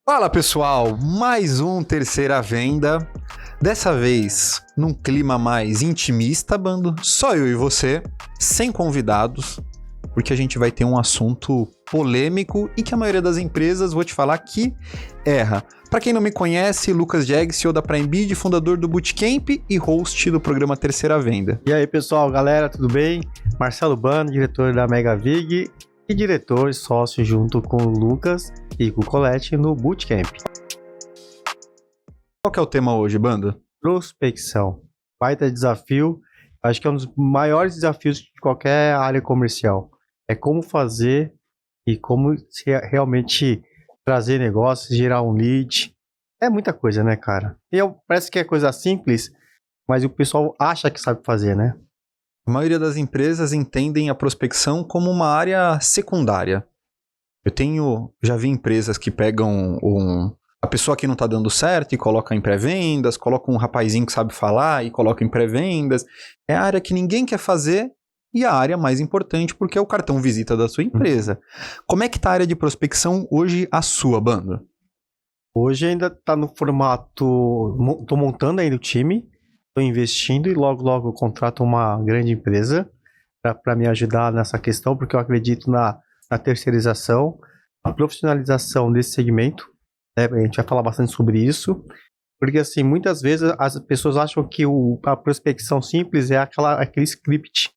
Fala pessoal, mais um Terceira Venda, dessa vez num clima mais intimista, bando, só eu e você, sem convidados, porque a gente vai ter um assunto polêmico e que a maioria das empresas, vou te falar, que erra. Para quem não me conhece, Lucas Jeg, CEO da Prime Bid, fundador do Bootcamp e host do programa Terceira Venda. E aí pessoal, galera, tudo bem? Marcelo Bano, diretor da Megavig e diretor e sócio junto com o Lucas e com o Colette no Bootcamp. Qual que é o tema hoje, bando? Prospecção. Baita desafio, acho que é um dos maiores desafios de qualquer área comercial. É como fazer e como realmente trazer negócios, gerar um lead. É muita coisa, né, cara? Parece que é coisa simples, mas o pessoal acha que sabe fazer, né? A maioria das empresas entendem a prospecção como uma área secundária. Já vi empresas que pegam a pessoa que não está dando certo e coloca em pré-vendas, coloca um rapazinho que sabe falar e coloca em pré-vendas. É a área que ninguém quer fazer e a área mais importante porque é o cartão visita da sua empresa. Como é que está a área de prospecção hoje, a sua, banda? Hoje ainda está no formato, estou montando ainda o time, estou investindo e logo eu contrato uma grande empresa para me ajudar nessa questão, porque eu acredito na terceirização, a profissionalização desse segmento, né? A gente vai falar bastante sobre isso, porque assim, muitas vezes as pessoas acham que a prospecção simples é aquele script,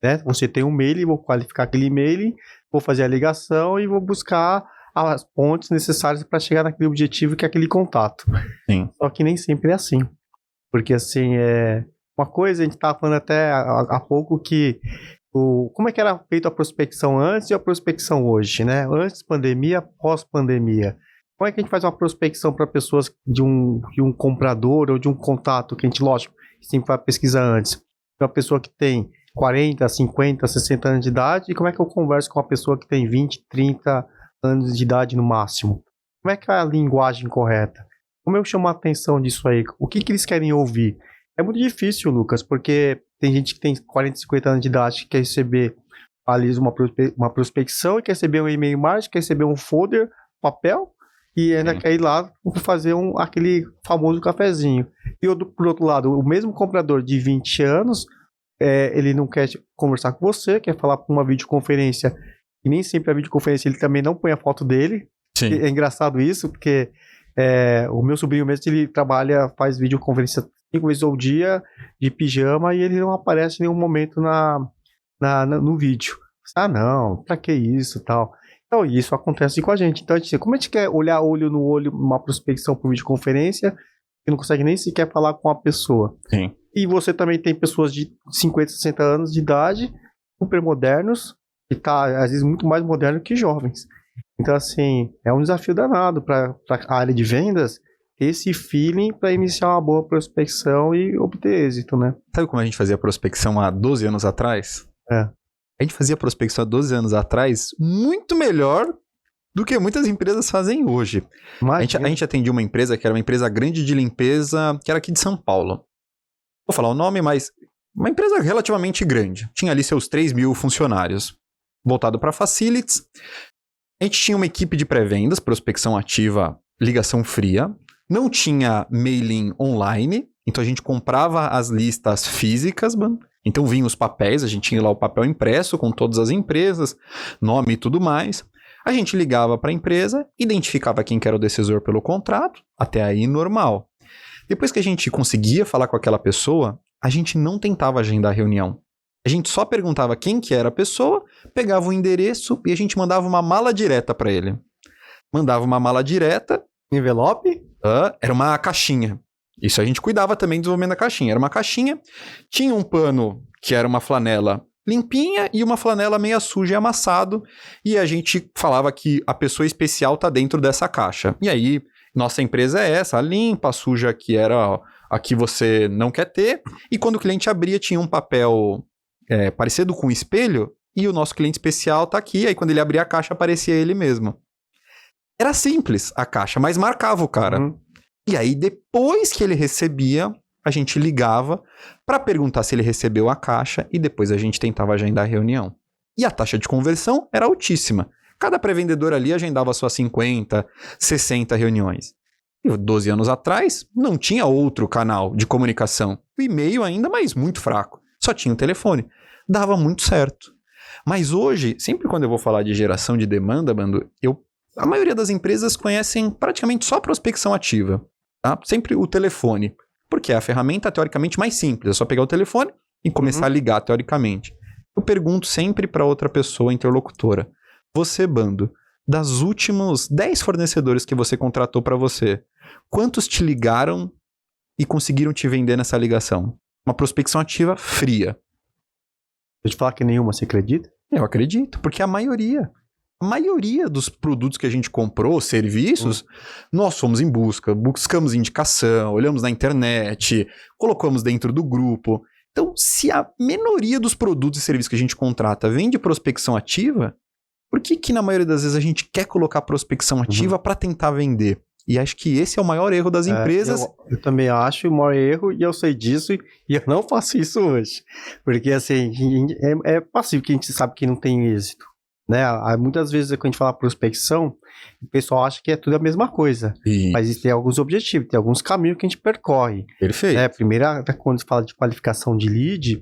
né? Você tem um e-mail, vou qualificar aquele e-mail, vou fazer a ligação e vou buscar as pontes necessárias para chegar naquele objetivo que é aquele contato. Sim. Só que nem sempre é assim, porque assim, uma coisa, a gente estava falando até há pouco que como é que era feita a prospecção antes e a prospecção hoje, né? Antes pandemia, pós-pandemia. Como é que a gente faz uma prospecção para pessoas de um comprador ou de um contato, que a gente, lógico, sempre vai pesquisar antes. Uma pessoa que tem 40, 50, 60 anos de idade, e como é que eu converso com uma pessoa que tem 20, 30 anos de idade no máximo? Como é que é a linguagem correta? Como eu chamo a atenção disso aí? O que eles querem ouvir? É muito difícil, Lucas, porque tem gente que tem 40, 50 anos de idade que quer receber ali uma prospecção e quer receber um e-mail mais, quer receber um folder, papel, e ainda quer ir lá fazer aquele famoso cafezinho. E por outro lado, o mesmo comprador de 20 anos, ele não quer conversar com você, quer falar por uma videoconferência, e nem sempre a videoconferência ele também não põe a foto dele. Sim. É engraçado isso, porque o meu sobrinho mesmo, ele faz videoconferência 5 vezes ao dia, de pijama, e ele não aparece em nenhum momento no vídeo. Ah, não, pra que isso e tal? Então, isso acontece com a gente. Então, como a gente quer olhar olho no olho uma prospecção por videoconferência, que não consegue nem sequer falar com a pessoa. Sim. E você também tem pessoas de 50, 60 anos de idade, super modernos, e às vezes muito mais moderno que jovens. Então, assim, é um desafio danado para a área de vendas, esse feeling para iniciar uma boa prospecção e obter êxito, né? Sabe como a gente fazia prospecção há 12 anos atrás? A gente fazia prospecção há 12 anos atrás muito melhor do que muitas empresas fazem hoje. A gente atendia uma empresa que era uma empresa grande de limpeza, que era aqui de São Paulo. Vou falar o nome, mas uma empresa relativamente grande. Tinha ali seus 3 mil funcionários, voltado para facilities. A gente tinha uma equipe de pré-vendas, prospecção ativa, ligação fria. Não tinha mailing online, então a gente comprava as listas físicas, mano. Então vinham os papéis, a gente tinha lá o papel impresso com todas as empresas, nome e tudo mais. A gente ligava para a empresa, identificava quem que era o decisor pelo contrato, até aí normal. Depois que a gente conseguia falar com aquela pessoa, a gente não tentava agendar reunião. A gente só perguntava quem que era a pessoa, pegava o endereço e a gente mandava uma mala direta para ele. Mandava uma mala direta. Envelope? Era uma caixinha. Isso a gente cuidava também do desenvolvimento da caixinha. Era uma caixinha, tinha um pano que era uma flanela limpinha e uma flanela meia suja e amassado, e a gente falava que a pessoa especial tá dentro dessa caixa. E aí, nossa empresa é essa, a limpa, a suja que era a que você não quer ter, e quando o cliente abria tinha um papel parecido com um espelho, e o nosso cliente especial tá aqui, aí quando ele abria a caixa aparecia ele mesmo. Era simples a caixa, mas marcava o cara. E aí, depois que ele recebia, a gente ligava para perguntar se ele recebeu a caixa e depois a gente tentava agendar a reunião. E a taxa de conversão era altíssima. Cada pré-vendedor ali agendava suas 50, 60 reuniões. E 12 anos atrás, não tinha outro canal de comunicação. O e-mail ainda, mas muito fraco. Só tinha o telefone. Dava muito certo. Mas hoje, sempre quando eu vou falar de geração de demanda, Bando, a maioria das empresas conhecem praticamente só a prospecção ativa. Tá? Sempre o telefone. Porque é a ferramenta, teoricamente, mais simples. É só pegar o telefone e começar a ligar, teoricamente. Eu pergunto sempre para outra pessoa interlocutora. Você, Bando, das últimos 10 fornecedores que você contratou para você, quantos te ligaram e conseguiram te vender nessa ligação? Uma prospecção ativa fria. Eu te falar que nenhuma, você acredita? Eu acredito, porque a maioria dos produtos que a gente comprou, serviços, nós fomos em busca, buscamos indicação, olhamos na internet, colocamos dentro do grupo. Então, se a minoria dos produtos e serviços que a gente contrata vem de prospecção ativa, por que na maioria das vezes a gente quer colocar prospecção ativa para tentar vender? E acho que esse é o maior erro das empresas. Eu também acho o maior erro, e eu sei disso, e eu não faço isso hoje. Porque, assim, é passivo que a gente sabe que não tem êxito. Né? Muitas vezes, quando a gente fala prospecção, o pessoal acha que é tudo a mesma coisa. Isso. Mas tem alguns objetivos, tem alguns caminhos que a gente percorre. Perfeito. Primeiro, quando se fala de qualificação de lead,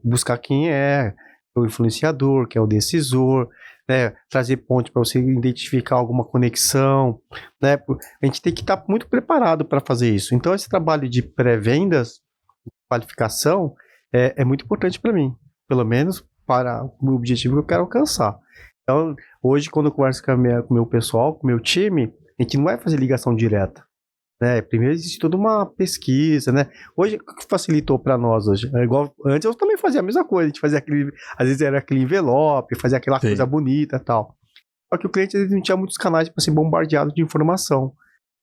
buscar quem é o influenciador, quem é o decisor, né, trazer pontos para você identificar alguma conexão, né? A gente tem que estar muito preparado para fazer isso. Então, esse trabalho de pré-vendas, qualificação, é muito importante para mim, pelo menos para o objetivo que eu quero alcançar. Então, hoje, quando eu converso com o meu pessoal, com o meu time, a gente não vai fazer ligação direta. Né? Primeiro existe toda uma pesquisa, né? Hoje, o que facilitou para nós hoje? Igual antes eu também fazia a mesma coisa, a gente fazia às vezes era aquele envelope, fazia aquela coisa bonita e tal. Só que o cliente às vezes não tinha muitos canais para ser bombardeado de informação,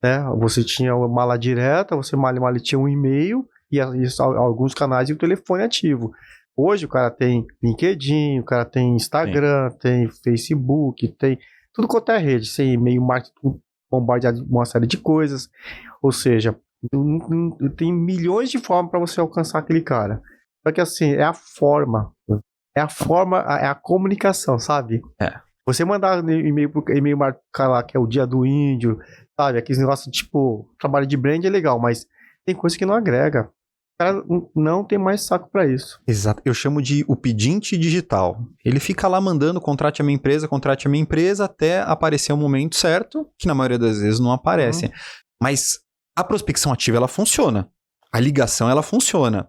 né? Você tinha uma mala direta, você mal tinha um e-mail e alguns canais e o telefone ativo. Hoje o cara tem LinkedIn, o cara tem Instagram, tem Facebook, tem tudo quanto é rede, sem e-mail, marketing bombardeado de uma série de coisas, ou seja, tem milhões de formas para você alcançar aquele cara. Só que assim, é a comunicação, sabe? Você mandar e-mail marcar lá que é o dia do índio, sabe? Aqueles negócios tipo, trabalho de brand é legal, mas tem coisa que não agrega. O cara não tem mais saco para isso. Exato. Eu chamo de o pedinte digital. Ele fica lá mandando, contrate a minha empresa, até aparecer o momento certo, que na maioria das vezes não aparece. Mas a prospecção ativa, ela funciona. A ligação, ela funciona.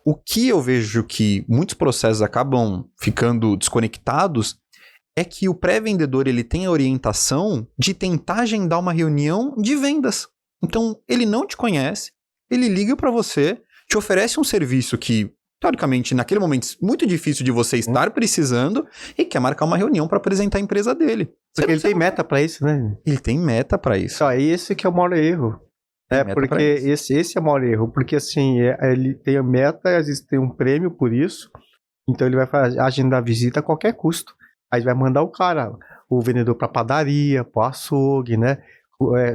O que eu vejo que muitos processos acabam ficando desconectados é que o pré-vendedor, ele tem a orientação de tentar agendar uma reunião de vendas. Então, ele não te conhece, ele liga para você, te oferece um serviço que, teoricamente, naquele momento, muito difícil de você estar precisando e quer marcar uma reunião para apresentar a empresa dele. Porque ele tem meta para isso, né? Ele tem meta para isso. Só esse que é o maior erro. Porque esse é o maior erro. Porque, assim, ele tem a meta, às vezes tem um prêmio por isso, então ele vai agendar a visita a qualquer custo. Aí vai mandar o cara, o vendedor para padaria, para açougue, né?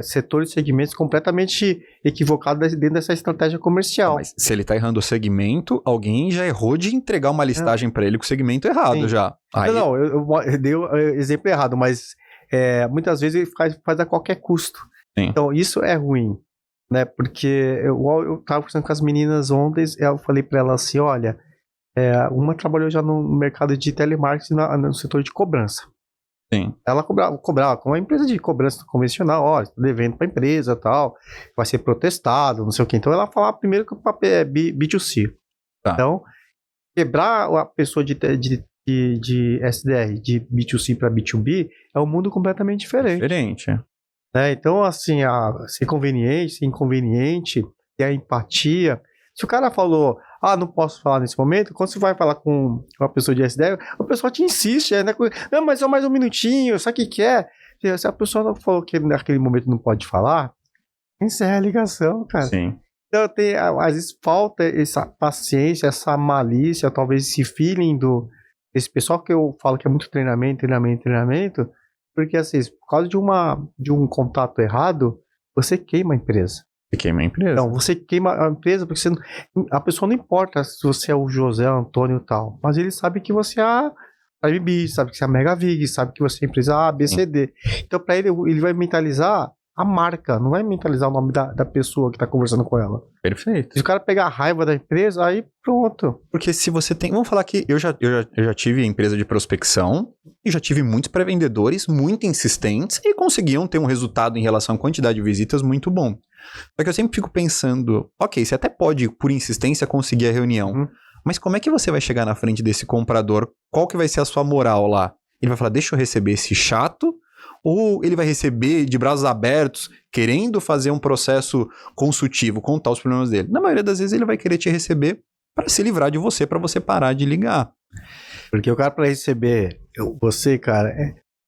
Setores e segmentos completamente equivocados dentro dessa estratégia comercial. Mas se ele tá errando o segmento, alguém já errou de entregar uma listagem para ele com o segmento errado. Sim. Já. Aí... Não, eu dei o exemplo errado, mas muitas vezes ele faz a qualquer custo. Sim. Então isso é ruim, né? Porque eu tava conversando com as meninas ontem, eu falei para elas assim, olha, uma trabalhou já no mercado de telemarketing no setor de cobrança. Sim. Ela cobrava com uma empresa de cobrança convencional, olha, está devendo para a empresa tal, vai ser protestado, não sei o que. Então ela falava primeiro que o papel é B2C. Tá. Então, quebrar a pessoa de SDR de B2C para B2B é um mundo completamente diferente. Então, assim, ser conveniente, ser inconveniente, ter a empatia. Se o cara falou, não posso falar nesse momento, quando você vai falar com uma pessoa de SDR, a pessoa te insiste, né? Não, mas só mais um minutinho, sabe o que quer? Se a pessoa não falou que naquele momento não pode falar, encerra a ligação, cara. Sim. Então, às vezes falta essa paciência, essa malícia, talvez esse feeling desse pessoal que eu falo que é muito treinamento, porque assim, por causa de um contato errado, você queima a empresa. Então, você queima a empresa porque a pessoa não importa se você é o José, Antônio e tal, mas ele sabe que você é a Prime Video, sabe que você é a Mega Vig, sabe que você é empresa A, B, C, D. Então, para ele vai mentalizar a marca, não vai mentalizar o nome da pessoa que tá conversando com ela. Perfeito. Se o cara pegar a raiva da empresa, aí pronto. Porque se você tem... Vamos falar que eu já tive empresa de prospecção e já tive muitos pré-vendedores muito insistentes e conseguiam ter um resultado em relação à quantidade de visitas muito bom. Só que eu sempre fico pensando, ok, você até pode, por insistência, conseguir a reunião, mas como é que você vai chegar na frente desse comprador? Qual que vai ser a sua moral lá? Ele vai falar, deixa eu receber esse chato... Ou ele vai receber de braços abertos, querendo fazer um processo consultivo, contar os problemas dele. Na maioria das vezes ele vai querer te receber para se livrar de você, para você parar de ligar. Porque o cara para receber você, cara,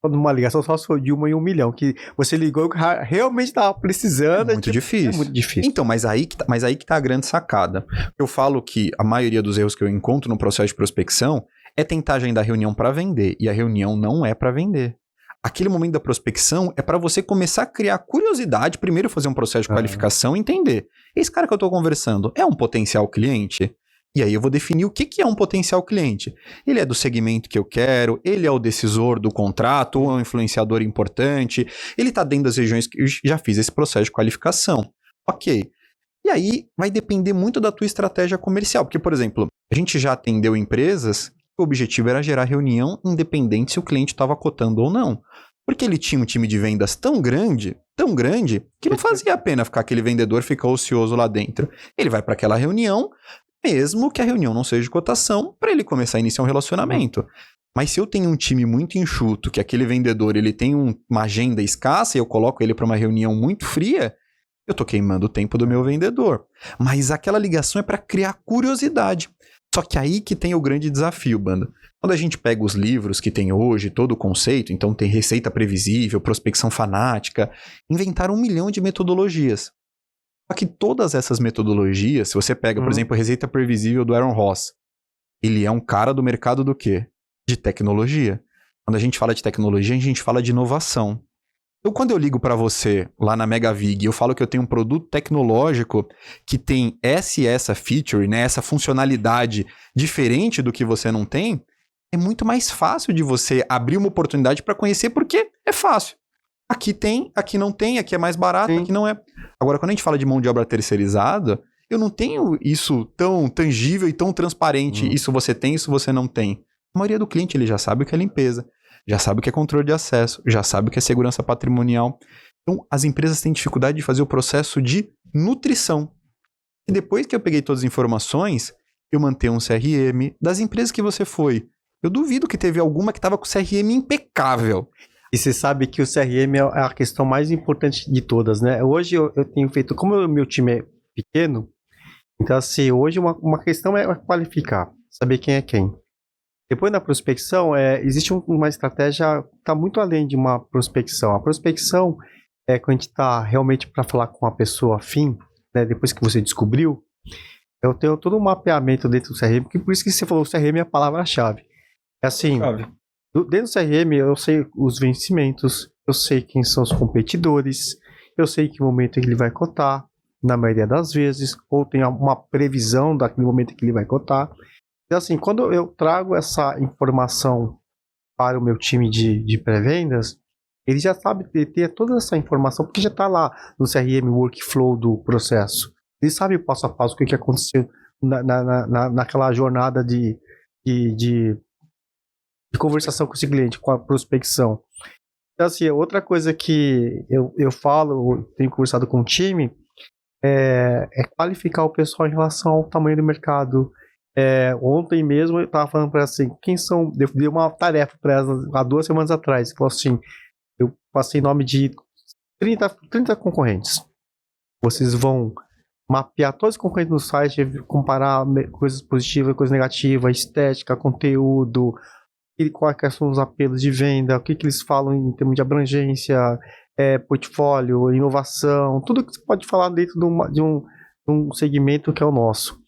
numa ligação só se for de 1 em 1 milhão, que você ligou e o cara realmente estava precisando. É muito difícil. É muito difícil. Então, mas aí que tá a grande sacada. Eu falo que a maioria dos erros que eu encontro no processo de prospecção é tentar agendar reunião para vender, e a reunião não é para vender. Aquele momento da prospecção é para você começar a criar curiosidade, primeiro fazer um processo de qualificação e entender. Esse cara que eu estou conversando é um potencial cliente? E aí eu vou definir o que é um potencial cliente. Ele é do segmento que eu quero, ele é o decisor do contrato, ou é um influenciador importante, ele está dentro das regiões que eu já fiz esse processo de qualificação. Ok. E aí vai depender muito da tua estratégia comercial. Porque, por exemplo, a gente já atendeu empresas... O objetivo era gerar reunião independente se o cliente estava cotando ou não. Porque ele tinha um time de vendas tão grande, que não fazia a pena ficar aquele vendedor ficar ocioso lá dentro. Ele vai para aquela reunião, mesmo que a reunião não seja de cotação, para ele começar a iniciar um relacionamento. Mas se eu tenho um time muito enxuto, que aquele vendedor ele tem uma agenda escassa e eu coloco ele para uma reunião muito fria, eu estou queimando o tempo do meu vendedor. Mas aquela ligação é para criar curiosidade. Só que aí que tem o grande desafio, banda. Quando a gente pega os livros que tem hoje, todo o conceito, então tem receita previsível, prospecção fanática, inventaram 1 milhão de metodologias. Só que todas essas metodologias, se você pega, por exemplo, a receita previsível do Aaron Ross, ele é um cara do mercado do quê? De tecnologia. Quando a gente fala de tecnologia, a gente fala de inovação. Então, quando eu ligo para você lá na Mega Vig e eu falo que eu tenho um produto tecnológico que tem essa feature, né, essa funcionalidade diferente do que você não tem, é muito mais fácil de você abrir uma oportunidade para conhecer porque é fácil. Aqui tem, aqui não tem, aqui é mais barato, aqui não é. Agora, quando a gente fala de mão de obra terceirizada, eu não tenho isso tão tangível e tão transparente. Isso você tem, isso você não tem. A maioria do cliente ele já sabe o que é limpeza. Já sabe o que é controle de acesso, já sabe o que é segurança patrimonial. Então, as empresas têm dificuldade de fazer o processo de nutrição. E depois que eu peguei todas as informações, eu mantenho um CRM das empresas que você foi. Eu duvido que teve alguma que estava com o CRM impecável. E você sabe que o CRM é a questão mais importante de todas, né? Hoje eu tenho feito, como o meu time é pequeno, então assim, hoje uma questão é qualificar, saber quem é quem. Depois da prospecção, existe uma estratégia que está muito além de uma prospecção. A prospecção é quando a gente está realmente para falar com a pessoa afim, né, depois que você descobriu. Eu tenho todo um mapeamento dentro do CRM, porque por isso que você falou, o CRM é a palavra-chave. É assim, dentro do CRM eu sei os vencimentos, eu sei quem são os competidores, eu sei em que momento ele vai cotar, na maioria das vezes, ou tem uma previsão daquele momento que ele vai cotar. Então, assim, quando eu trago essa informação para o meu time de pré-vendas, ele já sabe ter toda essa informação, porque já está lá no CRM workflow do processo. Ele sabe passo a passo o que aconteceu naquela jornada de conversação com esse cliente, com a prospecção. Então, assim, outra coisa que eu falo, tenho conversado com o time, é qualificar o pessoal em relação ao tamanho do mercado. Ontem mesmo eu estava falando para assim, eu dei uma tarefa para elas há 2 semanas atrás, falou assim, eu passei nome de 30 concorrentes, vocês vão mapear todos os concorrentes no site, comparar coisas positivas, coisas negativas, estética, conteúdo, quais são os apelos de venda, o que eles falam em termos de abrangência, portfólio, inovação, tudo que você pode falar dentro de um segmento que é o nosso.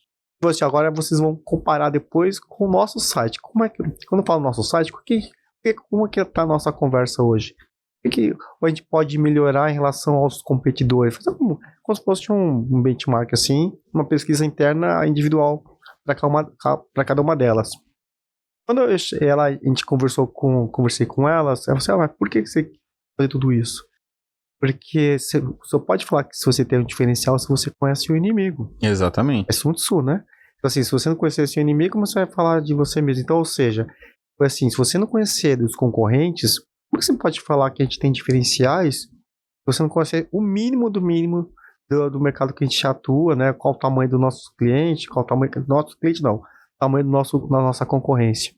Agora vocês vão comparar depois com o nosso site. Quando eu falo nosso site, como é que está a nossa conversa hoje? O que a gente pode melhorar em relação aos competidores? Fazer como se fosse um benchmark assim, uma pesquisa interna individual para cada uma delas. Quando a gente conversei com ela falou assim, mas por que você faz tudo isso? Porque você só pode falar que se você tem um diferencial se você conhece o inimigo. Exatamente. É Sun Tzu, né? Então, assim, se você não conhecer seu inimigo, como você vai falar de você mesmo? Então, ou seja, assim, se você não conhecer dos concorrentes, como você pode falar que a gente tem diferenciais se você não conhecer o mínimo do mínimo do mercado que a gente atua, né? Qual o tamanho do nosso cliente, qual o tamanho do nosso cliente, não. O tamanho da nossa concorrência.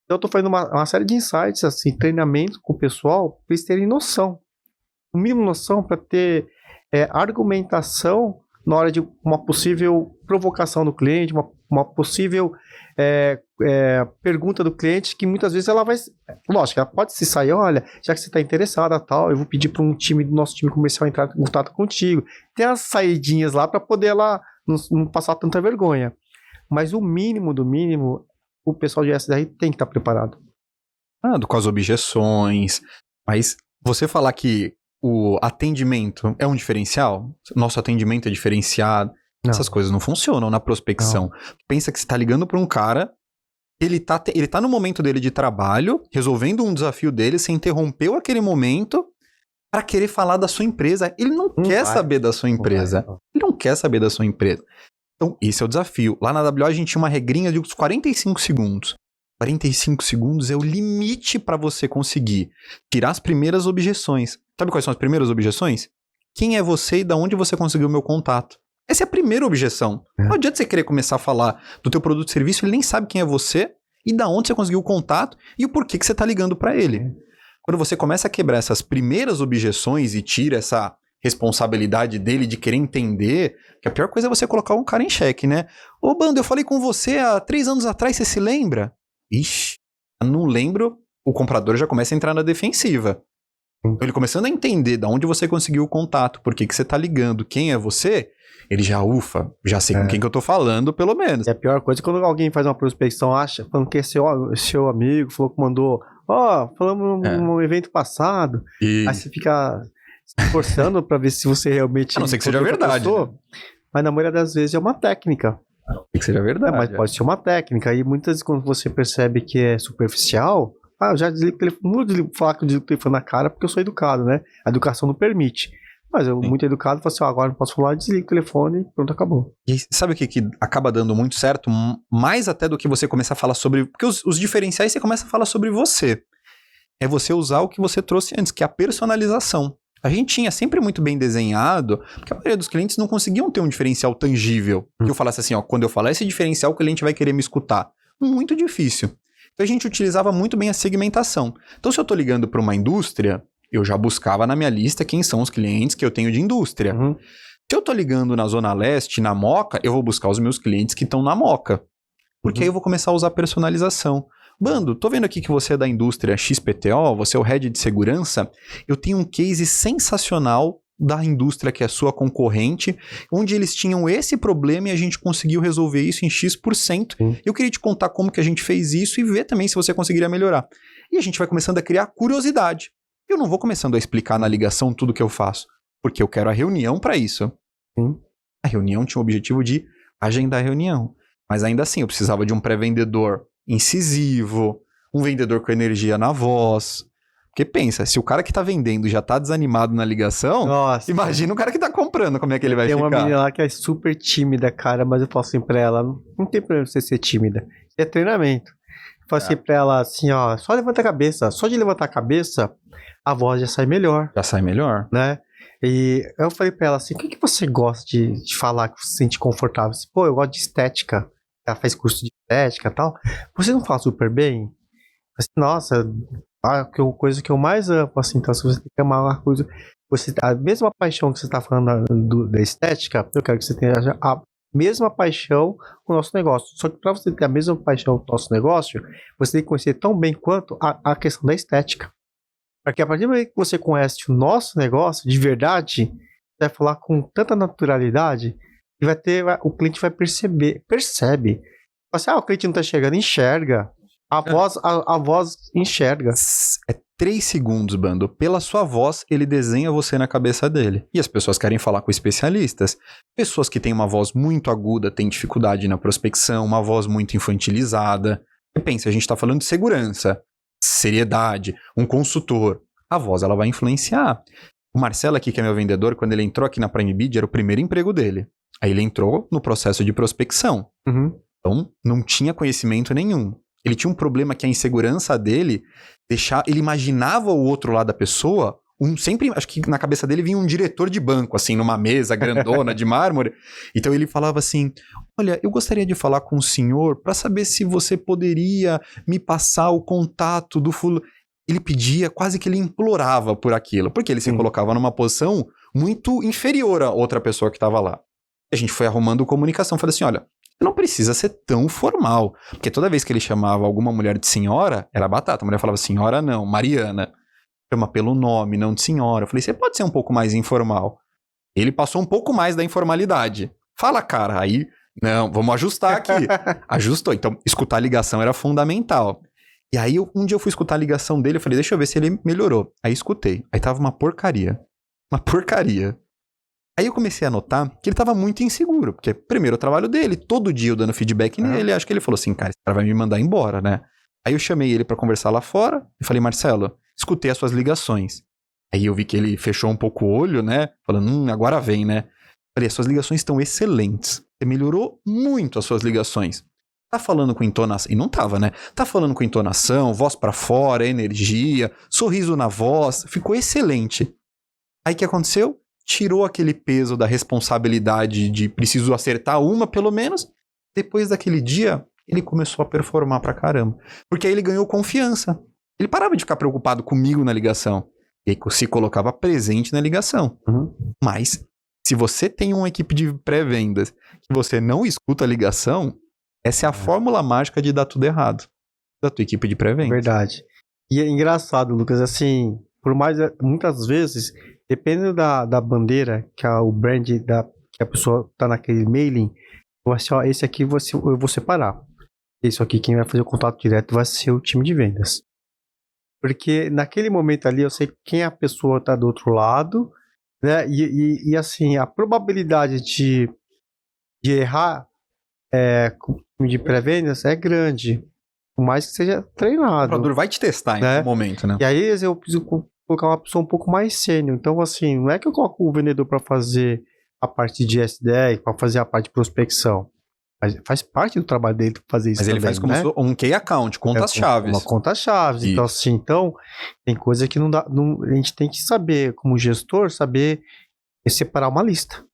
Então, eu tô fazendo uma série de insights, assim, treinamento com o pessoal, para eles terem noção. O mínimo noção para ter argumentação na hora de uma possível provocação do cliente, uma possível pergunta do cliente, que muitas vezes ela vai... Lógico, ela pode se sair, olha, já que você está interessada, tal, eu vou pedir para um time do nosso time comercial entrar em contato contigo. Tem as saidinhas lá para poder ela não passar tanta vergonha. Mas o mínimo do mínimo, o pessoal de SDR tem que estar preparado. Com as objeções, mas você falar que o atendimento é um diferencial, nosso atendimento é diferenciado, essas coisas não funcionam na prospecção. Não. Pensa que você está ligando para um cara, ele tá no momento dele de trabalho, resolvendo um desafio dele, você interrompeu aquele momento para querer falar da sua empresa. Ele não quer saber da sua empresa. Ele não quer saber da sua empresa. Então, esse é o desafio. Lá na AWS a gente tinha uma regrinha de uns 45 segundos. 45 segundos é o limite para você conseguir tirar as primeiras objeções. Sabe quais são as primeiras objeções? Quem é você e de onde você conseguiu o meu contato? Essa é a primeira objeção. Não adianta você querer começar a falar do teu produto e serviço, ele nem sabe quem é você e da onde você conseguiu o contato e o porquê que você está ligando para ele. Quando você começa a quebrar essas primeiras objeções e tira essa responsabilidade dele de querer entender, que a pior coisa é você colocar um cara em xeque, né? Ô, Bando, eu falei com você há 3 anos atrás, você se lembra? Ixi, não lembro, o comprador já começa a entrar na defensiva. Então, ele começando a entender de onde você conseguiu o contato, por que você tá ligando, quem é você, ele já já sei com quem que eu tô falando, pelo menos. E a pior coisa é quando alguém faz uma prospecção, falando que é seu amigo, falou que mandou, falamos num evento passado, aí você fica se esforçando pra ver se você realmente... A não ser que seja verdade. Né? Mas na maioria das vezes é uma técnica. Tem que seja verdade. Mas pode ser uma técnica. E muitas vezes quando você percebe que é superficial, eu já desligo o telefone. Não vou falar que eu desligo o telefone na cara porque eu sou educado, né? A educação não permite. Mas eu, muito educado, falo assim, agora não posso falar, desligo o telefone e pronto, acabou. E sabe o que acaba dando muito certo? Mais até do que você começar a falar sobre... Porque os diferenciais você começa a falar sobre você. É você usar o que você trouxe antes, que é a personalização. A gente tinha sempre muito bem desenhado, porque a maioria dos clientes não conseguiam ter um diferencial tangível. Que eu falasse assim, quando eu falar esse diferencial, o cliente vai querer me escutar. Muito difícil. Então a gente utilizava muito bem a segmentação. Então se eu estou ligando para uma indústria, eu já buscava na minha lista quem são os clientes que eu tenho de indústria. Se eu estou ligando na Zona Leste, na Moca, eu vou buscar os meus clientes que estão na Moca. Porque aí eu vou começar a usar personalização. Bando, tô vendo aqui que você é da indústria XPTO, você é o head de segurança. Eu tenho um case sensacional da indústria que é sua concorrente, onde eles tinham esse problema e a gente conseguiu resolver isso em X%. Eu queria te contar como que a gente fez isso e ver também se você conseguiria melhorar. E a gente vai começando a criar curiosidade. Eu não vou começando a explicar na ligação tudo que eu faço, porque eu quero a reunião para isso. A reunião tinha o objetivo de agendar a reunião. Mas ainda assim, eu precisava de um pré-vendedor incisivo, um vendedor com energia na voz. Porque pensa, se o cara que tá vendendo já tá desanimado na ligação, imagina o cara que tá comprando, como é que ele vai ficar. Tem uma menina lá que é super tímida, cara, mas eu falo assim pra ela, não tem problema você ser tímida, é treinamento. Eu falo assim pra ela, assim, só levanta a cabeça, só de levantar a cabeça, a voz já sai melhor. Já sai melhor. Né? E eu falei pra ela assim, o que você gosta de falar que você se sente confortável? Assim, pô, eu gosto de estética. Ela faz curso de estética e tal. Você não fala super bem? Assim, nossa, a coisa que eu mais amo, assim, então se você tem que amar uma coisa, a mesma paixão que você está falando da estética, eu quero que você tenha a mesma paixão com o nosso negócio. Só que para você ter a mesma paixão com o nosso negócio, você tem que conhecer tão bem quanto a questão da estética. Porque a partir do momento que você conhece o nosso negócio, de verdade, você vai falar com tanta naturalidade, e o cliente vai percebe. Assim, o cliente não está chegando, enxerga. A voz enxerga. É 3 segundos, Bando. Pela sua voz, ele desenha você na cabeça dele. E as pessoas querem falar com especialistas. Pessoas que têm uma voz muito aguda têm dificuldade na prospecção, uma voz muito infantilizada. Pensa, a gente tá falando de segurança, seriedade, um consultor. A voz, ela vai influenciar. O Marcelo aqui, que é meu vendedor, quando ele entrou aqui na Prime Bid, era o primeiro emprego dele. Aí ele entrou no processo de prospecção. Então, não tinha conhecimento nenhum. Ele tinha um problema que a insegurança dele ele imaginava o outro lado da pessoa, sempre, acho que na cabeça dele vinha um diretor de banco, assim, numa mesa grandona de mármore. Então ele falava assim, olha, eu gostaria de falar com o senhor para saber se você poderia me passar o contato do fulano. Ele pedia, quase que ele implorava por aquilo, porque ele se colocava numa posição muito inferior a outra pessoa que estava lá. A gente foi arrumando comunicação, falei assim, olha, não precisa ser tão formal, porque toda vez que ele chamava alguma mulher de senhora, era batata, a mulher falava senhora não, Mariana, chama pelo nome, não de senhora. Eu falei, você pode ser um pouco mais informal. Ele passou um pouco mais da informalidade. Fala, cara, aí, não, vamos ajustar aqui. Ajustou, então escutar a ligação era fundamental. E aí, um dia eu fui escutar a ligação dele, eu falei, deixa eu ver se ele melhorou. Aí escutei. Aí tava uma porcaria. Uma porcaria. Aí eu comecei a notar que ele tava muito inseguro, porque primeiro o trabalho dele, todo dia eu dando feedback nele, acho que ele falou assim, cara, esse cara vai me mandar embora, né? Aí eu chamei ele pra conversar lá fora e falei, Marcelo, escutei as suas ligações. Aí eu vi que ele fechou um pouco o olho, né? Falando, agora vem, né? Falei, as suas ligações estão excelentes. Você melhorou muito as suas ligações. Tá falando com entonação, e não tava, né? Tá falando com entonação, voz pra fora, energia, sorriso na voz, ficou excelente. Aí o que aconteceu? Tirou aquele peso da responsabilidade de preciso acertar uma, pelo menos. Depois daquele dia, ele começou a performar pra caramba. Porque aí ele ganhou confiança. Ele parava de ficar preocupado comigo na ligação. E aí se colocava presente na ligação. Mas, se você tem uma equipe de pré-vendas que você não escuta a ligação, essa é a fórmula mágica de dar tudo errado. Da tua equipe de pré-vendas. Verdade. E é engraçado, Lucas, assim, por mais, muitas vezes, dependendo da bandeira, que é o brand que a pessoa tá naquele mailing, vai ser, ó, esse aqui eu vou separar. Esse aqui, quem vai fazer o contato direto vai ser o time de vendas. Porque naquele momento ali eu sei quem a pessoa tá do outro lado, né? E assim, a probabilidade de errar com o time de pré-vendas é grande. Por mais que seja treinado. O comprador vai te testar em algum momento, né? E aí eu preciso colocar uma pessoa um pouco mais sênior. Então, assim, não é que eu coloco o vendedor para fazer a parte de SDR, para fazer a parte de prospecção. Faz parte do trabalho dele fazer isso. Mas ele faz como um key account, contas-chaves. Uma conta-chaves. Então, assim, tem coisa que não dá. A gente tem que saber, como gestor, saber separar uma lista.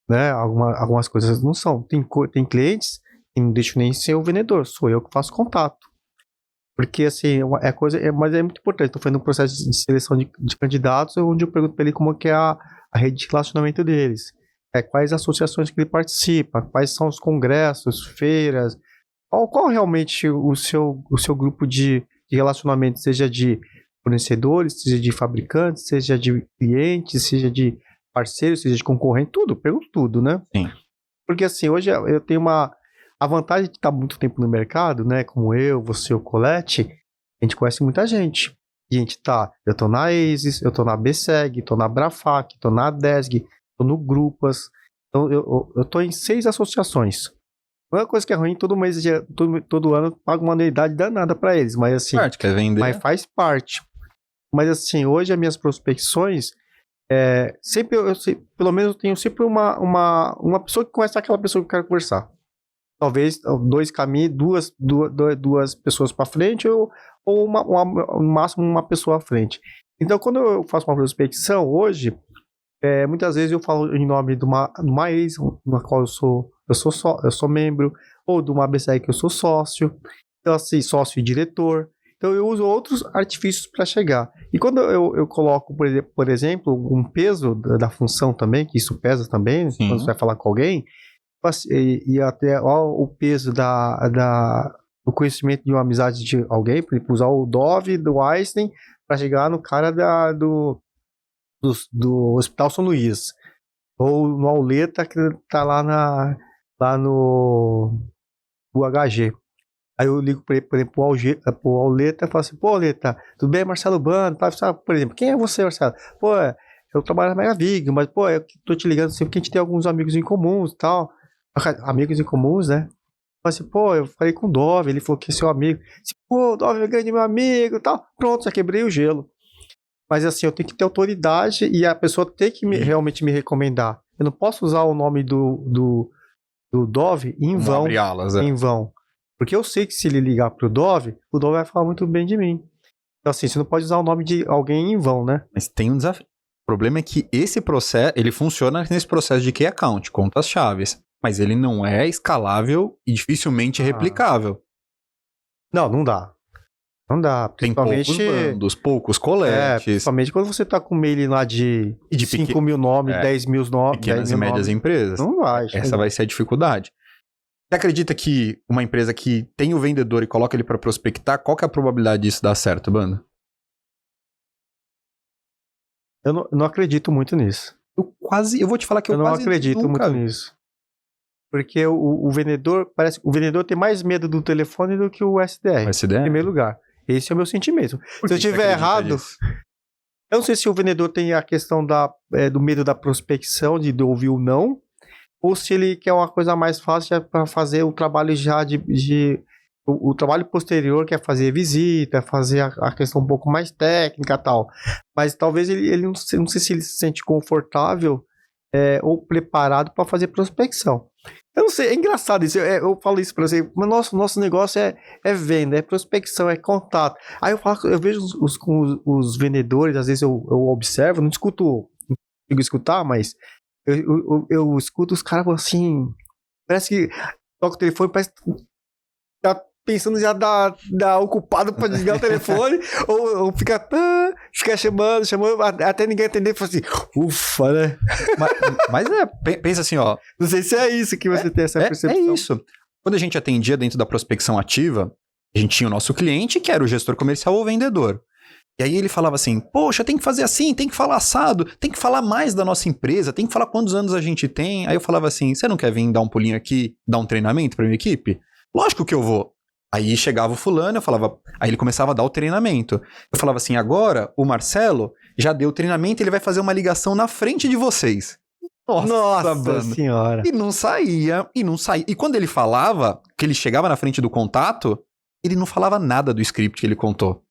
Né? Algumas coisas não são. Tem clientes que não deixam nem ser o vendedor, sou eu que faço contato. Porque, assim, mas é muito importante. Estou fazendo um processo de seleção de candidatos, onde eu pergunto para ele como que é a rede de relacionamento deles. Quais associações que ele participa, quais são os congressos, feiras, qual realmente o seu grupo de relacionamento, seja de fornecedores, seja de fabricantes, seja de clientes, seja de parceiros, seja de concorrente, tudo, pergunto tudo, né? Sim. Porque assim, hoje eu tenho a vantagem de estar muito tempo no mercado, né? Como você, o Colette, a gente conhece muita gente. E a gente eu tô na ASIS, eu tô na BSEG, tô na Brafac, tô na ADESG, tô no Grupas. Então eu tô em 6 associações. Não é uma coisa que é ruim, todo mês, todo ano, eu pago uma anuidade danada para eles, mas assim, quer vender. Mas faz parte. Mas assim, hoje as minhas prospecções, sempre pelo menos eu tenho sempre uma pessoa que conhece aquela pessoa que eu quero conversar. Talvez 2 caminhos, duas pessoas para frente ou no máximo uma pessoa à frente. Então, quando eu faço uma prospecção hoje, muitas vezes eu falo em nome de uma ex, na qual eu sou membro, ou de uma BCE que eu sou sócio, então assim, sócio e diretor. Então eu uso outros artifícios para chegar. E quando eu coloco, por exemplo, um peso da função também, que isso pesa também, Sim. Quando você vai falar com alguém, e até o peso do conhecimento de uma amizade de alguém, por exemplo, usar o Dove do Einstein para chegar no cara do Hospital São Luís, ou no Auleta que tá lá no UHG. Aí eu ligo, por exemplo, pro Auleta e falo assim, pô, Auleta, tudo bem, Marcelo Bando? Por exemplo, quem é você, Marcelo? Pô, eu trabalho na Mega Vig, mas, pô, eu tô te ligando sempre porque a gente tem alguns amigos em comuns e tal. Amigos em comuns, né? assim, pô, eu falei com o Dove, ele falou que é seu amigo. Assim, pô, o Dove é grande meu amigo e tal. Pronto, já quebrei o gelo. Mas assim, eu tenho que ter autoridade e a pessoa tem que realmente me recomendar. Eu não posso usar o nome do Dove em vão. Abre alas, em vão. Porque eu sei que se ele ligar pro Dove, o Dove vai falar muito bem de mim. Então assim, você não pode usar o nome de alguém em vão, né? Mas tem um desafio. O problema é que esse processo, ele funciona nesse processo de key account, contas chaves. Mas ele não é escalável e dificilmente replicável. Não dá. Não dá. Tem poucos bandos, poucos coletes. Principalmente quando você tá com mail lá de 5 mil nomes, 10 mil nomes. Pequenas e médias empresas. Não vai. Essa vai ser a dificuldade. Você acredita que uma empresa que tem o vendedor e coloca ele para prospectar, qual que é a probabilidade disso dar certo, Bando? Eu não acredito muito nisso. Eu vou te falar que eu não acredito muito nisso. Porque o vendedor, parece que o vendedor tem mais medo do telefone do que o SDR. Em primeiro lugar. Esse é o meu sentimento. Se eu estiver errado, eu não sei se o vendedor tem a questão do medo da prospecção, de ouvir o não, ou se ele quer uma coisa mais fácil para fazer o trabalho já o trabalho posterior, que é fazer visita, fazer a questão um pouco mais técnica e tal. Mas talvez ele não sei se ele se sente confortável ou preparado para fazer prospecção. Eu não sei, é engraçado isso, eu falo isso para você, mas nosso negócio é venda, é prospecção, é contato. Aí eu vejo os vendedores, às vezes eu observo, não consigo escutar, mas eu escuto os caras assim, parece que toca o telefone, parece que tá pensando já dar ocupado para desligar o telefone, ou fica chamando, até ninguém atender, e fala assim, ufa, né? Mas pensa assim, ó. Não sei se é isso que você tem essa percepção. É isso. Quando a gente atendia dentro da prospecção ativa, a gente tinha o nosso cliente, que era o gestor comercial ou vendedor. E aí ele falava assim, poxa, tem que fazer assim, tem que falar assado, tem que falar mais da nossa empresa, tem que falar quantos anos a gente tem. Aí eu falava assim, você não quer vir dar um pulinho aqui, dar um treinamento pra minha equipe? Lógico que eu vou. Aí chegava o fulano, aí ele começava a dar o treinamento. Eu falava assim, agora o Marcelo já deu o treinamento, ele vai fazer uma ligação na frente de vocês. Nossa senhora. E não saía. E quando ele falava, que ele chegava na frente do contato, ele não falava nada do script que ele contou.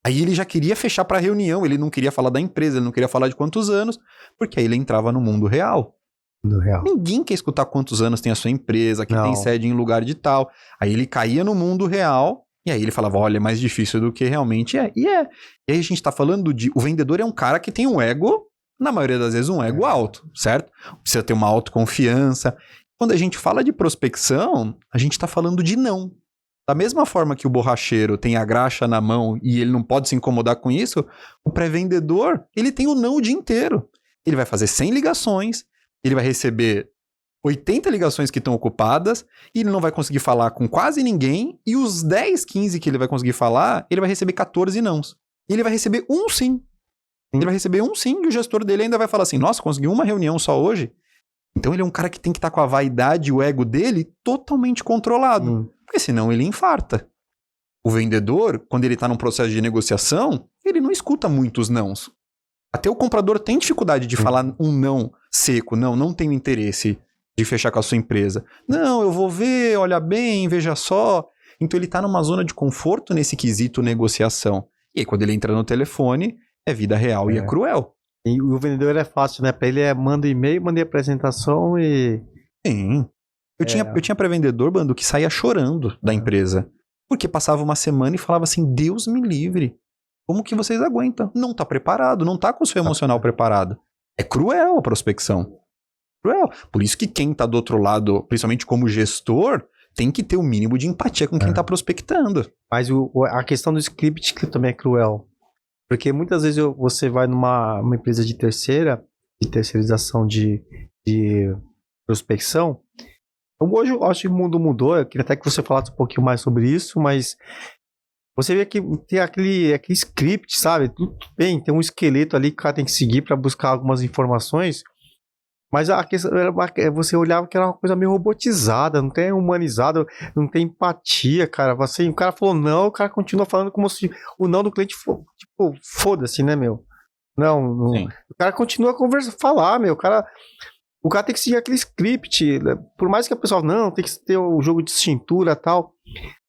Aí ele já queria fechar pra reunião, ele não queria falar da empresa, ele não queria falar de quantos anos, porque aí ele entrava no mundo real. Ninguém quer escutar quantos anos tem a sua empresa, que tem sede em lugar de tal. Aí ele caía no mundo real, e aí ele falava, olha, é mais difícil do que realmente é. E aí a gente tá falando o vendedor é um cara que tem um ego, na maioria das vezes um ego alto, certo? Precisa ter uma autoconfiança. Quando a gente fala de prospecção, a gente tá falando de não. Da mesma forma que o borracheiro tem a graxa na mão e ele não pode se incomodar com isso, o pré-vendedor, ele tem o não o dia inteiro. Ele vai fazer 100 ligações, ele vai receber 80 ligações que estão ocupadas, e ele não vai conseguir falar com quase ninguém, e os 10, 15 que ele vai conseguir falar, ele vai receber 14 nãos. E ele vai receber um sim. Ele vai receber um sim, e o gestor dele ainda vai falar assim, nossa, conseguiu uma reunião só hoje? Então ele é um cara que tem que estar com a vaidade e o ego dele totalmente controlado, porque senão ele infarta. O vendedor, quando ele está num processo de negociação, ele não escuta muitos nãos. Até o comprador tem dificuldade de falar um não seco. Não tenho interesse de fechar com a sua empresa. Não, eu vou ver, olha bem, veja só. Então ele tá numa zona de conforto nesse quesito negociação. E aí quando ele entra no telefone, é vida real e é cruel. E o vendedor é fácil, né? Pra ele manda e-mail, manda apresentação e... Sim. Eu tinha pré-vendedor, Bando, que saía chorando da empresa. Porque passava uma semana e falava assim, Deus me livre. Como que vocês aguentam? Não tá preparado, não tá com o seu emocional preparado. É cruel a prospecção. Cruel. Por isso que quem tá do outro lado, principalmente como gestor, tem que ter o mínimo de empatia com quem tá prospectando. Mas a questão do script que também é cruel. Porque muitas vezes você vai numa empresa de terceirização de prospecção. Hoje eu acho que o mundo mudou. Eu queria até que você falasse um pouquinho mais sobre isso, mas você vê que tem aquele script, sabe? Tudo bem, tem um esqueleto ali que o cara tem que seguir para buscar algumas informações, mas a questão, você olhava que era uma coisa meio robotizada, não tem humanizado, não tem empatia, cara. O cara falou não, o cara continua falando como se o não do cliente for, tipo, foda-se, né, meu? Não. O cara continua a falar, meu. O cara... o cara tem que seguir aquele script, por mais que a pessoa, não, tem que ter o jogo de cintura e tal.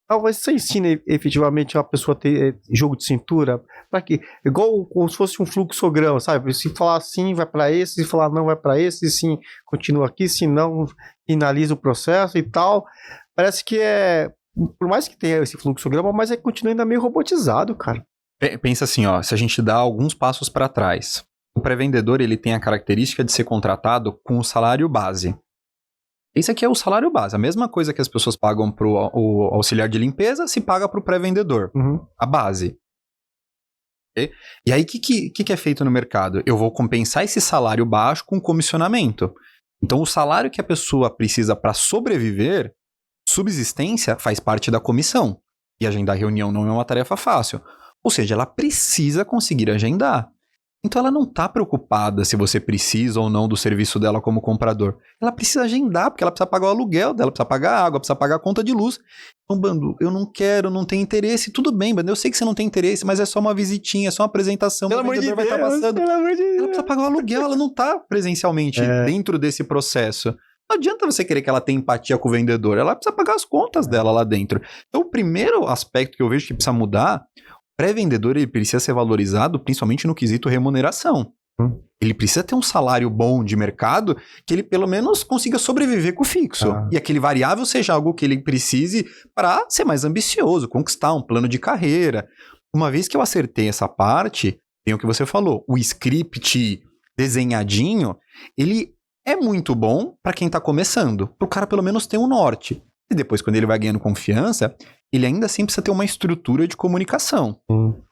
Talvez você ensine efetivamente a pessoa a ter jogo de cintura, para quê? Igual como se fosse um fluxograma, sabe? Se falar sim, vai para esse, se falar não, vai para esse, se sim, continua aqui, se não, finaliza o processo e tal. Parece que por mais que tenha esse fluxograma, mas continua ainda meio robotizado, cara. Pensa assim, ó, se a gente dá alguns passos para trás, o pré-vendedor ele tem a característica de ser contratado com o salário base. Esse aqui é o salário base, a mesma coisa que as pessoas pagam para o auxiliar de limpeza, se paga para o pré-vendedor, a base. Okay? E aí, o que é feito no mercado? Eu vou compensar esse salário baixo com comissionamento. Então, o salário que a pessoa precisa para sobreviver, subsistência, faz parte da comissão. E agendar reunião não é uma tarefa fácil. Ou seja, ela precisa conseguir agendar. Então ela não está preocupada se você precisa ou não do serviço dela como comprador. Ela precisa agendar, porque ela precisa pagar o aluguel dela, precisa pagar a água, precisa pagar a conta de luz. Então, Bando, eu não quero, não tenho interesse. Tudo bem, Bando, eu sei que você não tem interesse, mas é só uma visitinha, é só uma apresentação. Pelo amor de Deus, vai estar passando. Ela precisa pagar o aluguel, ela não está presencialmente dentro desse processo. Não adianta você querer que ela tenha empatia com o vendedor, ela precisa pagar as contas dela lá dentro. Então o primeiro aspecto que eu vejo que precisa mudar, pré-vendedor ele precisa ser valorizado principalmente no quesito remuneração. Ele precisa ter um salário bom de mercado que ele pelo menos consiga sobreviver com o fixo. E aquele variável seja algo que ele precise para ser mais ambicioso, conquistar um plano de carreira. Uma vez que eu acertei essa parte, tem o que você falou, o script desenhadinho, ele é muito bom para quem está começando, para o cara pelo menos ter um norte. E depois, quando ele vai ganhando confiança, ele ainda assim precisa ter uma estrutura de comunicação.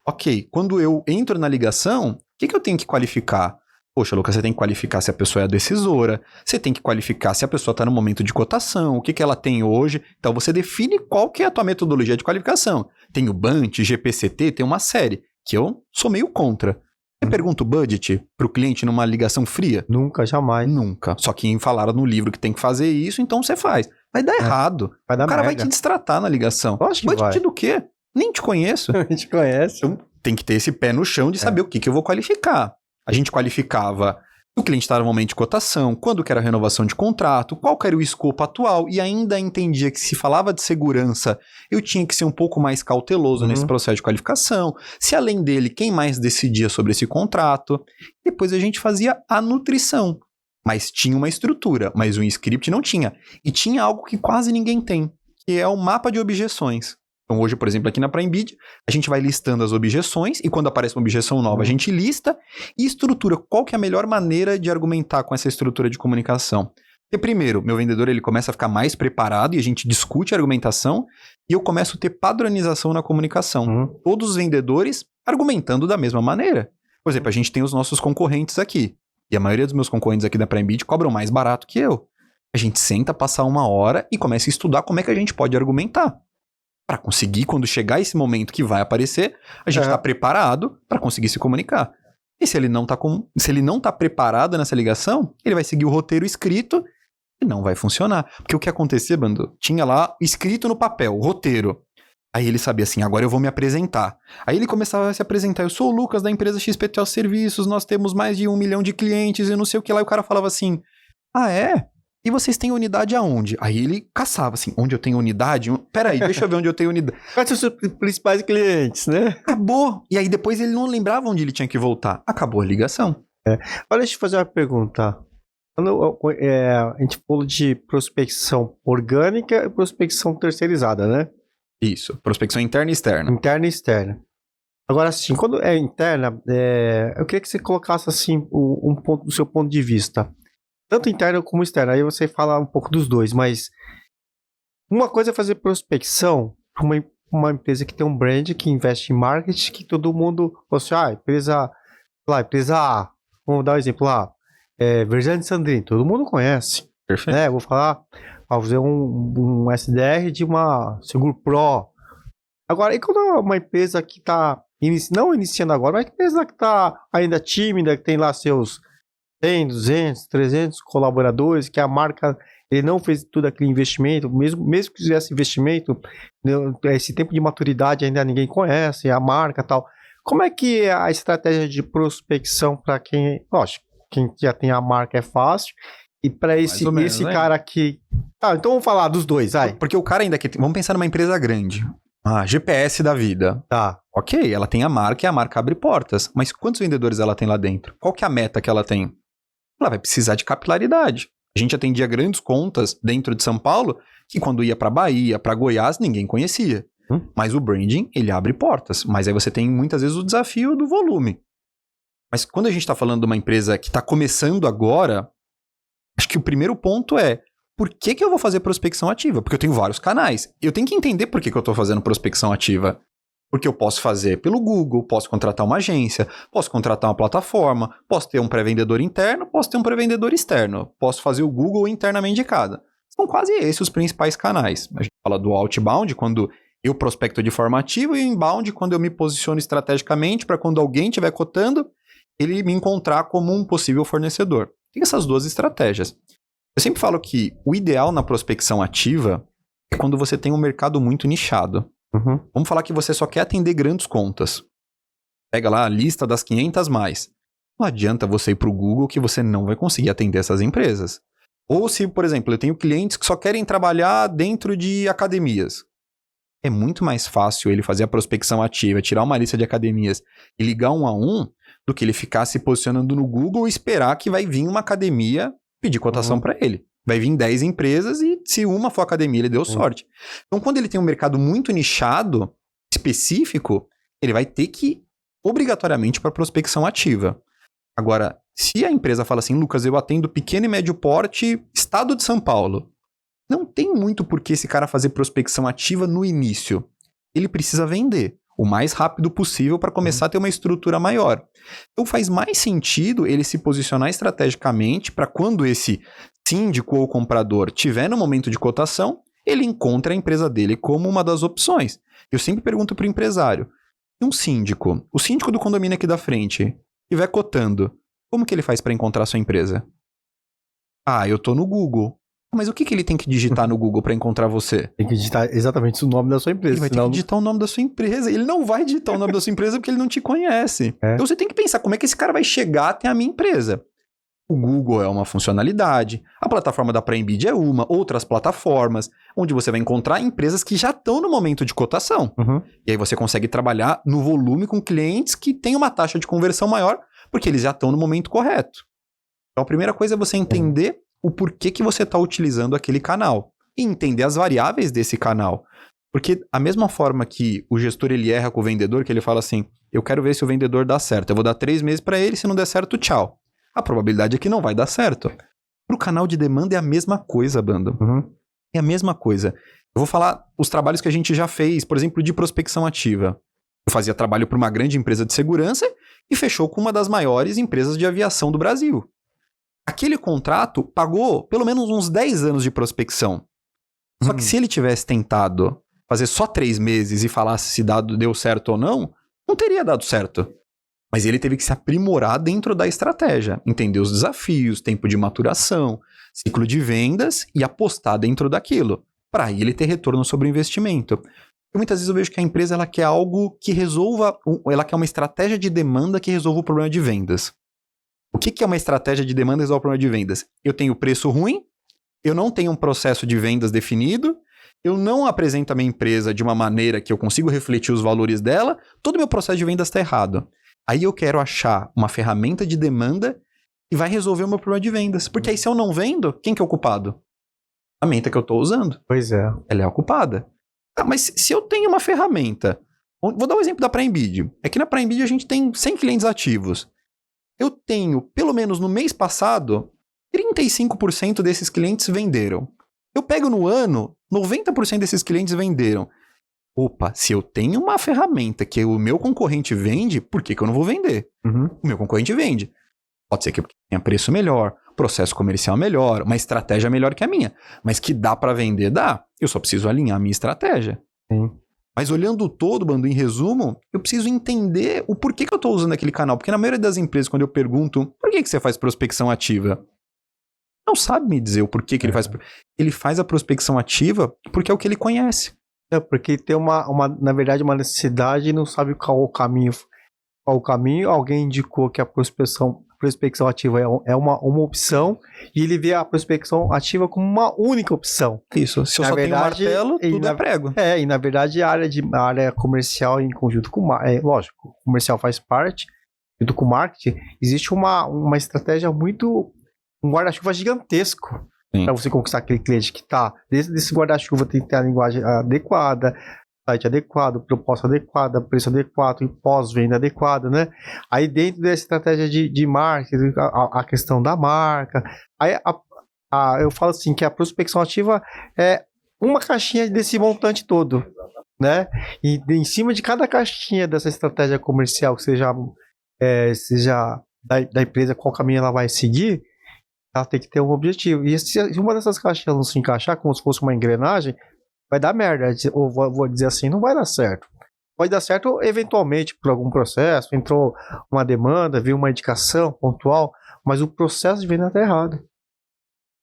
Ok, quando eu entro na ligação, o que eu tenho que qualificar? Poxa, Lucas, você tem que qualificar se a pessoa é a decisora, você tem que qualificar se a pessoa está no momento de cotação, o que ela tem hoje. Então, você define qual que é a tua metodologia de qualificação. Tem o BANT, GPCT, tem uma série, que eu sou meio contra. Você pergunta o budget para o cliente numa ligação fria? Nunca, jamais. Nunca. Só que falaram no livro que tem que fazer isso, então você faz. Vai dar errado. Vai dar o cara merda. vai te destratar na ligação. Acho que budget vai. do quê? Nem te conheço. A gente conhece. Então, tem que ter esse pé no chão de saber o que eu vou qualificar. A gente qualificava o cliente estava no momento de cotação, quando que era a renovação de contrato, qual que era o escopo atual, e ainda entendia que se falava de segurança, eu tinha que ser um pouco mais cauteloso nesse processo de qualificação, se além dele, quem mais decidia sobre esse contrato. Depois a gente fazia a nutrição, mas tinha uma estrutura, mas um script não tinha. E tinha algo que quase ninguém tem, que é o mapa de objeções. Então hoje, por exemplo, aqui na PrimeBid, a gente vai listando as objeções e quando aparece uma objeção nova, a gente lista e estrutura qual que é a melhor maneira de argumentar com essa estrutura de comunicação. Porque primeiro, meu vendedor ele começa a ficar mais preparado e a gente discute a argumentação e eu começo a ter padronização na comunicação. Todos os vendedores argumentando da mesma maneira. Por exemplo, a gente tem os nossos concorrentes aqui e a maioria dos meus concorrentes aqui da PrimeBid cobram mais barato que eu. A gente senta, passa uma hora e começa a estudar como é que a gente pode argumentar. Para conseguir, quando chegar esse momento que vai aparecer, a gente está preparado para conseguir se comunicar. E se ele não tá preparado nessa ligação, ele vai seguir o roteiro escrito e não vai funcionar. Porque o que acontecia, Bando, tinha lá escrito no papel, o roteiro. Aí ele sabia assim, agora eu vou me apresentar. Aí ele começava a se apresentar, eu sou o Lucas da empresa XPTO Serviços, nós temos mais de 1 milhão de clientes e não sei o que lá. E o cara falava assim, ah é? E vocês têm unidade aonde? Aí ele caçava assim, onde eu tenho unidade? Peraí, deixa eu ver onde eu tenho unidade. Quais são os seus principais clientes, né? Acabou. E aí depois ele não lembrava onde ele tinha que voltar. Acabou a ligação. Olha, deixa eu fazer uma pergunta. Quando, a gente falou de prospecção orgânica e prospecção terceirizada, né? Isso, prospecção interna e externa. Interna e externa. Agora, assim, quando é interna, eu queria que você colocasse assim, um ponto do seu ponto de vista. Tanto interno como externo, aí você fala um pouco dos dois, mas uma coisa é fazer prospecção para uma empresa que tem um brand, que investe em marketing, que todo mundo fala assim, empresa A, vamos dar um exemplo lá, Versante Sandrine, todo mundo conhece. Perfeito. Vou falar, fazer um SDR de uma Seguro Pro. Agora, e quando é uma empresa que está, não iniciando agora, mas uma empresa que está ainda tímida, que tem lá seus 100, 200, 300 colaboradores, que a marca ele não fez todo aquele investimento, mesmo que fizesse investimento, esse tempo de maturidade ainda ninguém conhece, a marca e tal. Como é que é a estratégia de prospecção para quem, lógico, quem já tem a marca é fácil, E para esse cara aqui... Tá, então vamos falar dos dois, vai. Porque o cara ainda que... Vamos pensar numa empresa grande. GPS da vida. Tá. Ok, ela tem a marca e a marca abre portas. Mas quantos vendedores ela tem lá dentro? Qual que é a meta que ela tem? Ela vai precisar de capilaridade. A gente atendia grandes contas dentro de São Paulo que quando ia para Bahia, para Goiás, ninguém conhecia. Mas o branding, ele abre portas. Mas aí você tem muitas vezes o desafio do volume. Mas quando a gente está falando de uma empresa que está começando agora, acho que o primeiro ponto é, por que eu vou fazer prospecção ativa? Porque eu tenho vários canais. Eu tenho que entender por que eu estou fazendo prospecção ativa. Porque eu posso fazer pelo Google, posso contratar uma agência, posso contratar uma plataforma, posso ter um pré-vendedor interno, posso ter um pré-vendedor externo, posso fazer o Google internamente de cada. São quase esses os principais canais. A gente fala do outbound, quando eu prospecto de forma ativa, e o inbound, quando eu me posiciono estrategicamente para quando alguém estiver cotando, ele me encontrar como um possível fornecedor. Tem essas duas estratégias. Eu sempre falo que o ideal na prospecção ativa é quando você tem um mercado muito nichado. Vamos falar que você só quer atender grandes contas. Pega lá a lista das 500 mais. Não adianta você ir para o Google que você não vai conseguir atender essas empresas. Ou se, por exemplo, eu tenho clientes que só querem trabalhar dentro de academias. É muito mais fácil ele fazer a prospecção ativa, tirar uma lista de academias e ligar um a um, do que ele ficar se posicionando no Google e esperar que vai vir uma academia pedir cotação para ele. Vai vir 10 empresas e se uma for academia, ele deu sorte. Então, quando ele tem um mercado muito nichado, específico, ele vai ter que ir obrigatoriamente para prospecção ativa. Agora, se a empresa fala assim, Lucas, eu atendo pequeno e médio porte, estado de São Paulo, não tem muito por que esse cara fazer prospecção ativa no início. Ele precisa vender o mais rápido possível para começar a ter uma estrutura maior. Então faz mais sentido ele se posicionar estrategicamente para quando esse síndico ou comprador tiver no momento de cotação, ele encontra a empresa dele como uma das opções. Eu sempre pergunto para o empresário, o síndico do condomínio aqui da frente, estiver cotando, como que ele faz para encontrar a sua empresa? Eu tô no Google. Mas o que ele tem que digitar no Google para encontrar você? Tem que digitar exatamente o nome da sua empresa. Ele vai ter que digitar o nome da sua empresa. Ele não vai digitar o nome da sua empresa porque ele não te conhece. Então você tem que pensar como é que esse cara vai chegar até a minha empresa. O Google é uma funcionalidade, a plataforma da PrimeBid é uma, outras plataformas, onde você vai encontrar empresas que já estão no momento de cotação. E aí você consegue trabalhar no volume com clientes que têm uma taxa de conversão maior, porque eles já estão no momento correto. Então a primeira coisa é você entender o porquê que você está utilizando aquele canal. E entender as variáveis desse canal. Porque a mesma forma que o gestor ele erra com o vendedor, que ele fala assim, eu quero ver se o vendedor dá certo, eu vou dar 3 meses para ele, se não der certo, tchau. A probabilidade é que não vai dar certo. Para o canal de demanda é a mesma coisa, Bando. É a mesma coisa. Eu vou falar os trabalhos que a gente já fez, por exemplo, de prospecção ativa. Eu fazia trabalho para uma grande empresa de segurança e fechou com uma das maiores empresas de aviação do Brasil. Aquele contrato pagou pelo menos uns 10 anos de prospecção. Só que se ele tivesse tentado fazer só 3 meses e falasse se deu certo ou não teria dado certo. Mas ele teve que se aprimorar dentro da estratégia, entender os desafios, tempo de maturação, ciclo de vendas e apostar dentro daquilo, para ele ter retorno sobre o investimento. E muitas vezes eu vejo que a empresa ela quer algo que resolva, ela quer uma estratégia de demanda que resolva o problema de vendas. O que é uma estratégia de demanda que resolve o problema de vendas? Eu tenho preço ruim, eu não tenho um processo de vendas definido, eu não apresento a minha empresa de uma maneira que eu consigo refletir os valores dela, todo o meu processo de vendas está errado. Aí eu quero achar uma ferramenta de demanda que vai resolver o meu problema de vendas. Porque aí se eu não vendo, quem que é o culpado? A ferramenta que eu estou usando. Pois é. Ela é a culpada. Mas se eu tenho uma ferramenta... Vou dar um exemplo da PrimeBid. É que na PrimeBid a gente tem 100 clientes ativos. Eu tenho, pelo menos no mês passado, 35% desses clientes venderam. Eu pego no ano, 90% desses clientes venderam. Opa, se eu tenho uma ferramenta que o meu concorrente vende, por que eu não vou vender? O meu concorrente vende. Pode ser que tenha preço melhor, processo comercial melhor, uma estratégia melhor que a minha. Mas que dá para vender, dá. Eu só preciso alinhar a minha estratégia. Mas olhando o todo, Bando, em resumo, eu preciso entender o porquê que eu estou usando aquele canal. Porque na maioria das empresas, quando eu pergunto, por que você faz prospecção ativa? Não sabe me dizer o porquê que ele faz. Ele faz a prospecção ativa porque é o que ele conhece. Porque tem na verdade, uma necessidade e não sabe qual o caminho. Alguém indicou que a prospecção prospecção ativa é uma opção e ele vê a prospecção ativa como uma única opção. Isso, se eu só tenho martelo, tudo é prego. E na verdade a área comercial em conjunto com lógico, o comercial faz parte, junto com o marketing, existe uma estratégia um guarda-chuva gigantesco para você conquistar aquele cliente que está. Desse guarda-chuva tem que ter a linguagem adequada, site adequado, proposta adequada, preço adequado e pós-venda adequada, né? Aí dentro dessa estratégia de marketing, a questão da marca, aí eu falo assim que a prospecção ativa é uma caixinha desse montante todo, né? E em cima de cada caixinha dessa estratégia comercial, seja da empresa, qual caminho ela vai seguir, ela tem que ter um objetivo. E se uma dessas caixinhas não se encaixar, como se fosse uma engrenagem, vai dar merda. Ou vou dizer assim, não vai dar certo. Pode dar certo eventualmente por algum processo, entrou uma demanda, veio uma indicação pontual, mas o processo de venda está errado.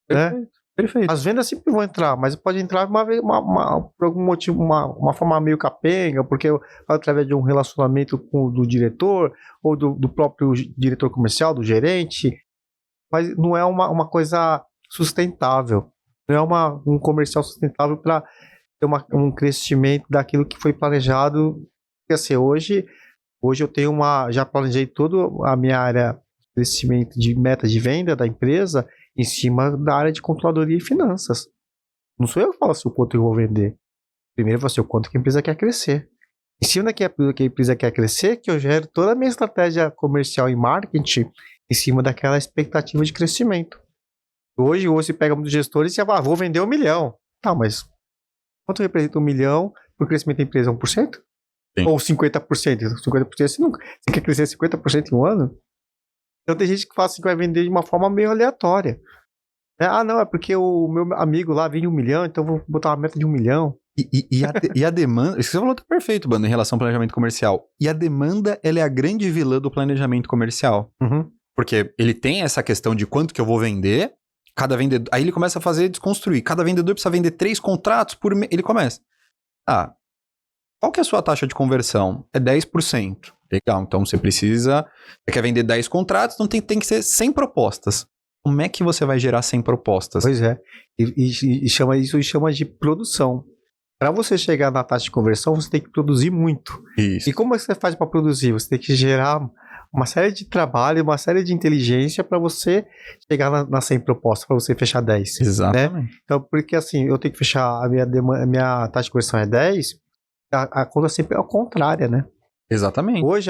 Perfeito. Né? Perfeito. As vendas sempre vão entrar, mas pode entrar por algum motivo, uma forma meio capenga, porque através de um relacionamento do diretor, ou do próprio diretor comercial, do gerente, mas não é uma coisa sustentável. Não é um comercial sustentável para ter um crescimento daquilo que foi planejado. Porque assim, hoje eu tenho já planejei toda a minha área de crescimento de meta de venda da empresa em cima da área de controladoria e finanças. Não sou eu que falo assim o quanto eu vou vender. Primeiro eu vou ser o quanto que a empresa quer crescer. Em cima daquilo que a empresa quer crescer, que eu gero toda a minha estratégia comercial e marketing em cima daquela expectativa de crescimento. Hoje você pega muitos gestores e você fala, vou vender 1 milhão. Tá, mas quanto representa 1 milhão para o crescimento da empresa? 1%? Sim. Ou 50%? 50% você quer crescer 50% em um ano? Então tem gente que fala assim que vai vender de uma forma meio aleatória. Não, é porque o meu amigo lá vende 1 milhão, então eu vou botar uma meta de 1 milhão. E a demanda, isso que você falou tá perfeito, Bando, em relação ao planejamento comercial. E a demanda, ela é a grande vilã do planejamento comercial. Uhum. Porque ele tem essa questão de quanto que eu vou vender, cada vendedor, aí ele começa a desconstruir. Cada vendedor precisa vender 3 contratos por mês. Ele começa. Qual que é a sua taxa de conversão? É 10%. Legal, então você quer vender 10 contratos, então tem que ser 100 propostas. Como é que você vai gerar 100 propostas? Pois é, e chama de produção. Para você chegar na taxa de conversão, você tem que produzir muito. Isso. E como é que você faz para produzir? Você tem que gerar uma série de trabalho, uma série de inteligência para você chegar nas 100 propostas, para você fechar 10. Exatamente. Né? Então, porque assim, eu tenho que fechar, a minha taxa de conversão é 10, a conta sempre é a contrária, né? Exatamente. Hoje,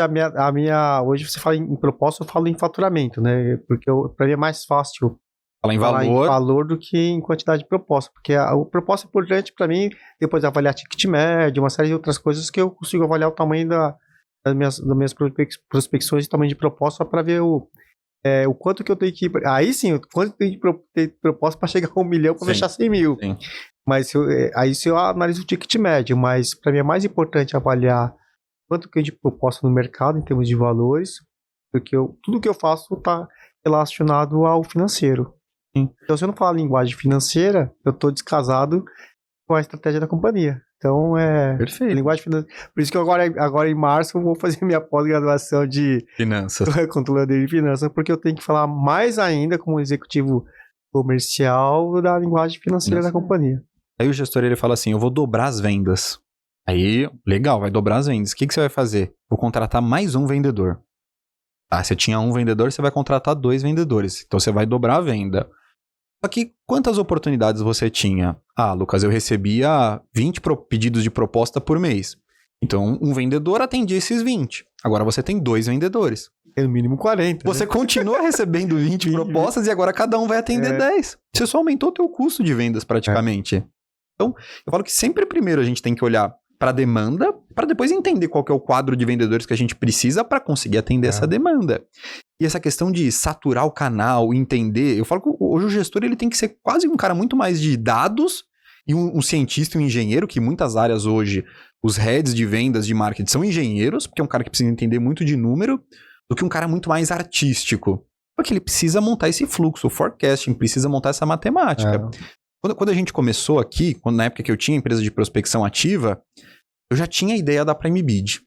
hoje você fala em proposta, eu falo em faturamento, né? Porque para mim é mais fácil falar em valor do que em quantidade de proposta. Porque a proposta é importante para mim, depois avaliar ticket médio, uma série de outras coisas que eu consigo avaliar o tamanho das minhas prospecções, o tamanho de proposta, para ver o quanto que eu tenho que... Aí sim, o quanto eu tenho que ter proposta para chegar a 1 milhão para fechar 100 mil. Sim. Mas aí se eu analiso o ticket médio, mas para mim é mais importante avaliar quanto que eu de proposta no mercado em termos de valores, porque tudo que eu faço está relacionado ao financeiro. Sim. Então, se eu não falar linguagem financeira, eu estou descasado com a estratégia da companhia. Então, perfeito. Linguagem financeira. Por isso que agora em março eu vou fazer minha pós-graduação de finanças, controladoria de finanças, porque eu tenho que falar mais ainda como executivo comercial da linguagem financeira da companhia. Aí o gestor ele fala assim, eu vou dobrar as vendas. Aí, legal, vai dobrar as vendas. O que você vai fazer? Vou contratar mais um vendedor. Você tinha um vendedor, você vai contratar 2 vendedores. Então você vai dobrar a venda. Só que quantas oportunidades você tinha? Lucas, eu recebia 20 pedidos de proposta por mês. Então um vendedor atendia esses 20. Agora você tem 2 vendedores. No mínimo 40. Você continua recebendo 20 propostas e agora cada um vai atender 10. Você só aumentou o teu custo de vendas praticamente. Então, eu falo que sempre primeiro a gente tem que olhar para a demanda, para depois entender qual que é o quadro de vendedores que a gente precisa para conseguir atender essa demanda. E essa questão de saturar o canal, entender... Eu falo que hoje o gestor ele tem que ser quase um cara muito mais de dados e um cientista e um engenheiro, que em muitas áreas hoje, os heads de vendas, de marketing são engenheiros, porque é um cara que precisa entender muito de número, do que um cara muito mais artístico. Porque ele precisa montar esse fluxo, o forecasting, precisa montar essa matemática. Quando a gente começou aqui, na época que eu tinha empresa de prospecção ativa, eu já tinha a ideia da Prime Bid.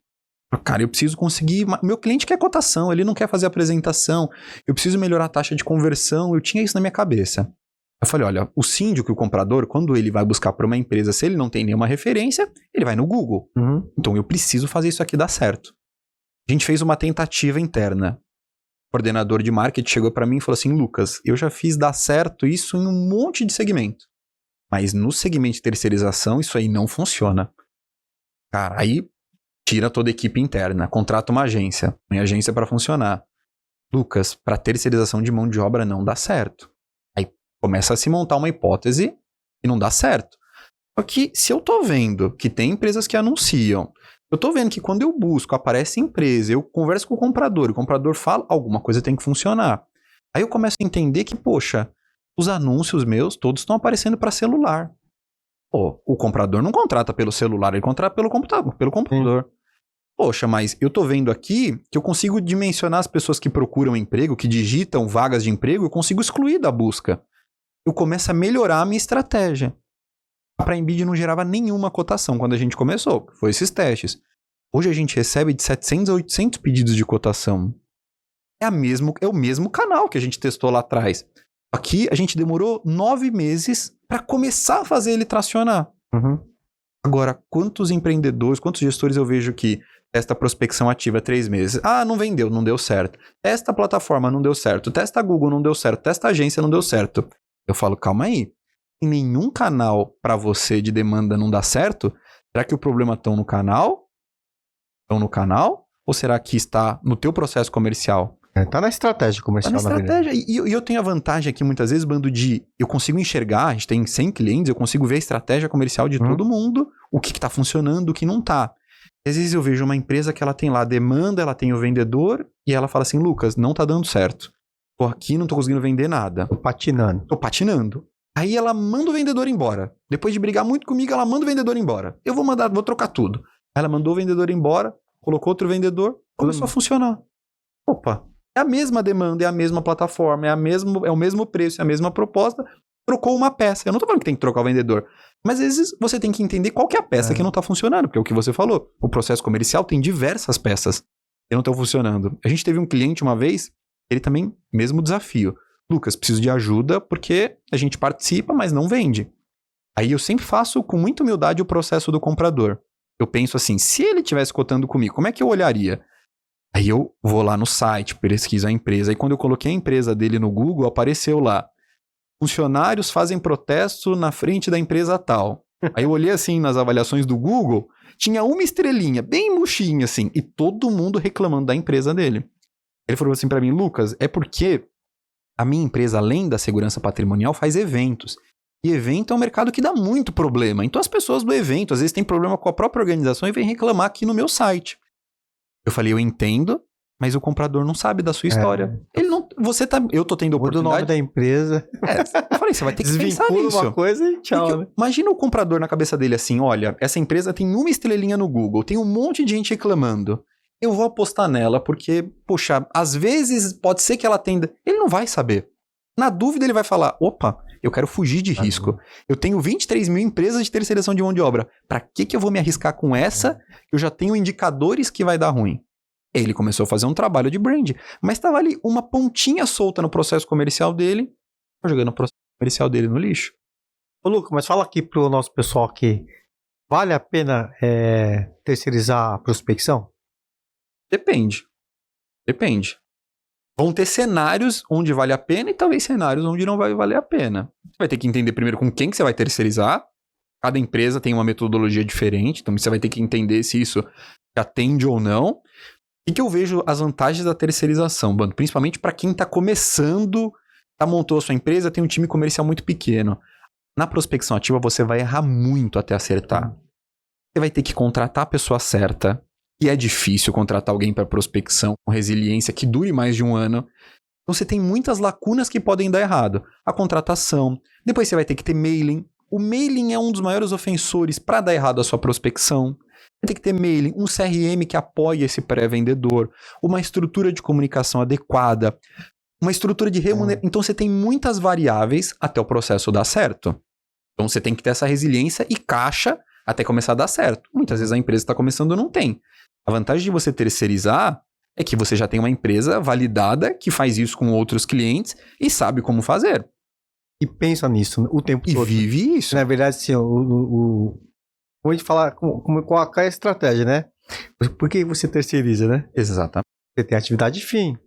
Cara, eu preciso conseguir... Meu cliente quer cotação, ele não quer fazer apresentação, eu preciso melhorar a taxa de conversão, eu tinha isso na minha cabeça. Eu falei, olha, o síndico e o comprador, quando ele vai buscar para uma empresa, se ele não tem nenhuma referência, ele vai no Google. Então eu preciso fazer isso aqui dar certo. A gente fez uma tentativa interna. O coordenador de marketing chegou para mim e falou assim, Lucas, eu já fiz dar certo isso em um monte de segmento. Mas no segmento de terceirização, isso aí não funciona. Cara, aí tira toda a equipe interna, contrata uma agência para funcionar. Lucas, para terceirização de mão de obra não dá certo. Aí começa a se montar uma hipótese e não dá certo. Só que se eu tô vendo que tem empresas que anunciam, eu tô vendo que quando eu busco, aparece empresa, eu converso com o comprador fala, alguma coisa tem que funcionar. Aí eu começo a entender que, poxa, os anúncios meus todos estão aparecendo para celular. Pô, o comprador não contrata pelo celular, ele contrata pelo computador. Poxa, mas eu tô vendo aqui que eu consigo dimensionar as pessoas que procuram emprego, que digitam vagas de emprego, eu consigo excluir da busca. Eu começo a melhorar a minha estratégia. A Prime não gerava nenhuma cotação quando a gente começou, foi esses testes. Hoje a gente recebe de 700 a 800 pedidos de cotação. É o mesmo canal que a gente testou lá atrás. Aqui a gente demorou 9 meses para começar a fazer ele tracionar. Agora, quantos empreendedores, quantos gestores eu vejo que testa prospecção ativa 3 meses? Ah, não vendeu, não deu certo. Testa a plataforma, não deu certo. Testa a Google, não deu certo. Testa a agência, não deu certo. Eu falo, calma aí. Em nenhum canal para você de demanda não dá certo? Será que o problema estão no canal? Estão no canal? Ou será que está no teu processo comercial? Tá na estratégia comercial. Tá na estratégia. E eu tenho a vantagem aqui, muitas vezes, Bando, de eu consigo enxergar, a gente tem 100 clientes, eu consigo ver a estratégia comercial de todo mundo, o que tá funcionando, o que não tá. Às vezes eu vejo uma empresa que ela tem lá a demanda, ela tem o vendedor, e ela fala assim, Lucas, não tá dando certo. Tô aqui, não tô conseguindo vender nada. Tô patinando. Aí ela manda o vendedor embora. Depois de brigar muito comigo, ela manda o vendedor embora. Eu vou trocar tudo. Aí ela mandou o vendedor embora, colocou outro vendedor, começou a funcionar. Opa, é a mesma demanda, é a mesma plataforma, é o mesmo preço, é a mesma proposta. Trocou uma peça. Eu não tô falando que tem que trocar o vendedor. Mas às vezes você tem que entender qual que é a peça que não tá funcionando. Porque é o que você falou. O processo comercial tem diversas peças que não estão funcionando. A gente teve um cliente uma vez, ele também, mesmo desafio. Lucas, preciso de ajuda porque a gente participa, mas não vende. Aí eu sempre faço com muita humildade o processo do comprador. Eu penso assim, se ele estivesse cotando comigo, como é que eu olharia? Aí eu vou lá no site, pesquiso a empresa. Aí quando eu coloquei a empresa dele no Google, apareceu lá. Funcionários fazem protesto na frente da empresa tal. Aí eu olhei assim nas avaliações do Google, tinha uma estrelinha, bem murchinha assim, e todo mundo reclamando da empresa dele. Ele falou assim pra mim, Lucas, é porque a minha empresa, além da segurança patrimonial, faz eventos. E evento é um mercado que dá muito problema. Então as pessoas do evento, às vezes, têm problema com a própria organização e vêm reclamar aqui no meu site. Eu falei, eu entendo, mas o comprador não sabe da sua história. Ele não, eu tô tendo a oportunidade... Muda o nome da empresa. Eu falei, você vai ter que pensar nisso. Uma coisa e tchau, né? Imagina o comprador na cabeça dele assim, olha, essa empresa tem uma estrelinha no Google, tem um monte de gente reclamando. Eu vou apostar nela porque, poxa, às vezes pode ser que ela atenda... Ele não vai saber. Na dúvida ele vai falar, opa, eu quero fugir de risco. Eu tenho 23 mil empresas de terceirização de mão de obra. Pra que eu vou me arriscar com essa? Eu já tenho indicadores que vai dar ruim. Ele começou a fazer um trabalho de brand, mas estava ali uma pontinha solta no processo comercial dele, jogando o processo comercial dele no lixo. Ô, Lucas, mas fala aqui pro nosso pessoal aqui, vale a pena terceirizar a prospecção? Depende. Vão ter cenários onde vale a pena e talvez cenários onde não vai valer a pena. Você vai ter que entender primeiro com quem que você vai terceirizar. Cada empresa tem uma metodologia diferente, então você vai ter que entender se isso atende ou não. E que eu vejo as vantagens da terceirização, Bando, principalmente para quem está começando, montou a sua empresa, tem um time comercial muito pequeno. Na prospecção ativa você vai errar muito até acertar. Você vai ter que contratar a pessoa certa, e é difícil contratar alguém para prospecção com resiliência que dure mais de um ano. Então você tem muitas lacunas que podem dar errado. A contratação, depois você vai ter que ter mailing. O mailing é um dos maiores ofensores para dar errado a sua prospecção. Vai ter que ter mailing, um CRM que apoie esse pré-vendedor, uma estrutura de comunicação adequada, uma estrutura de remuneração. Então você tem muitas variáveis até o processo dar certo. Então você tem que ter essa resiliência e caixa até começar a dar certo. Muitas vezes a empresa está começando e não tem. A vantagem de você terceirizar é que você já tem uma empresa validada que faz isso com outros clientes e sabe como fazer. E pensa nisso o tempo todo. E vive isso. Na verdade, assim, como a gente fala, qual é a estratégia, né? Por que você terceiriza, né? Exatamente. Você tem atividade fim.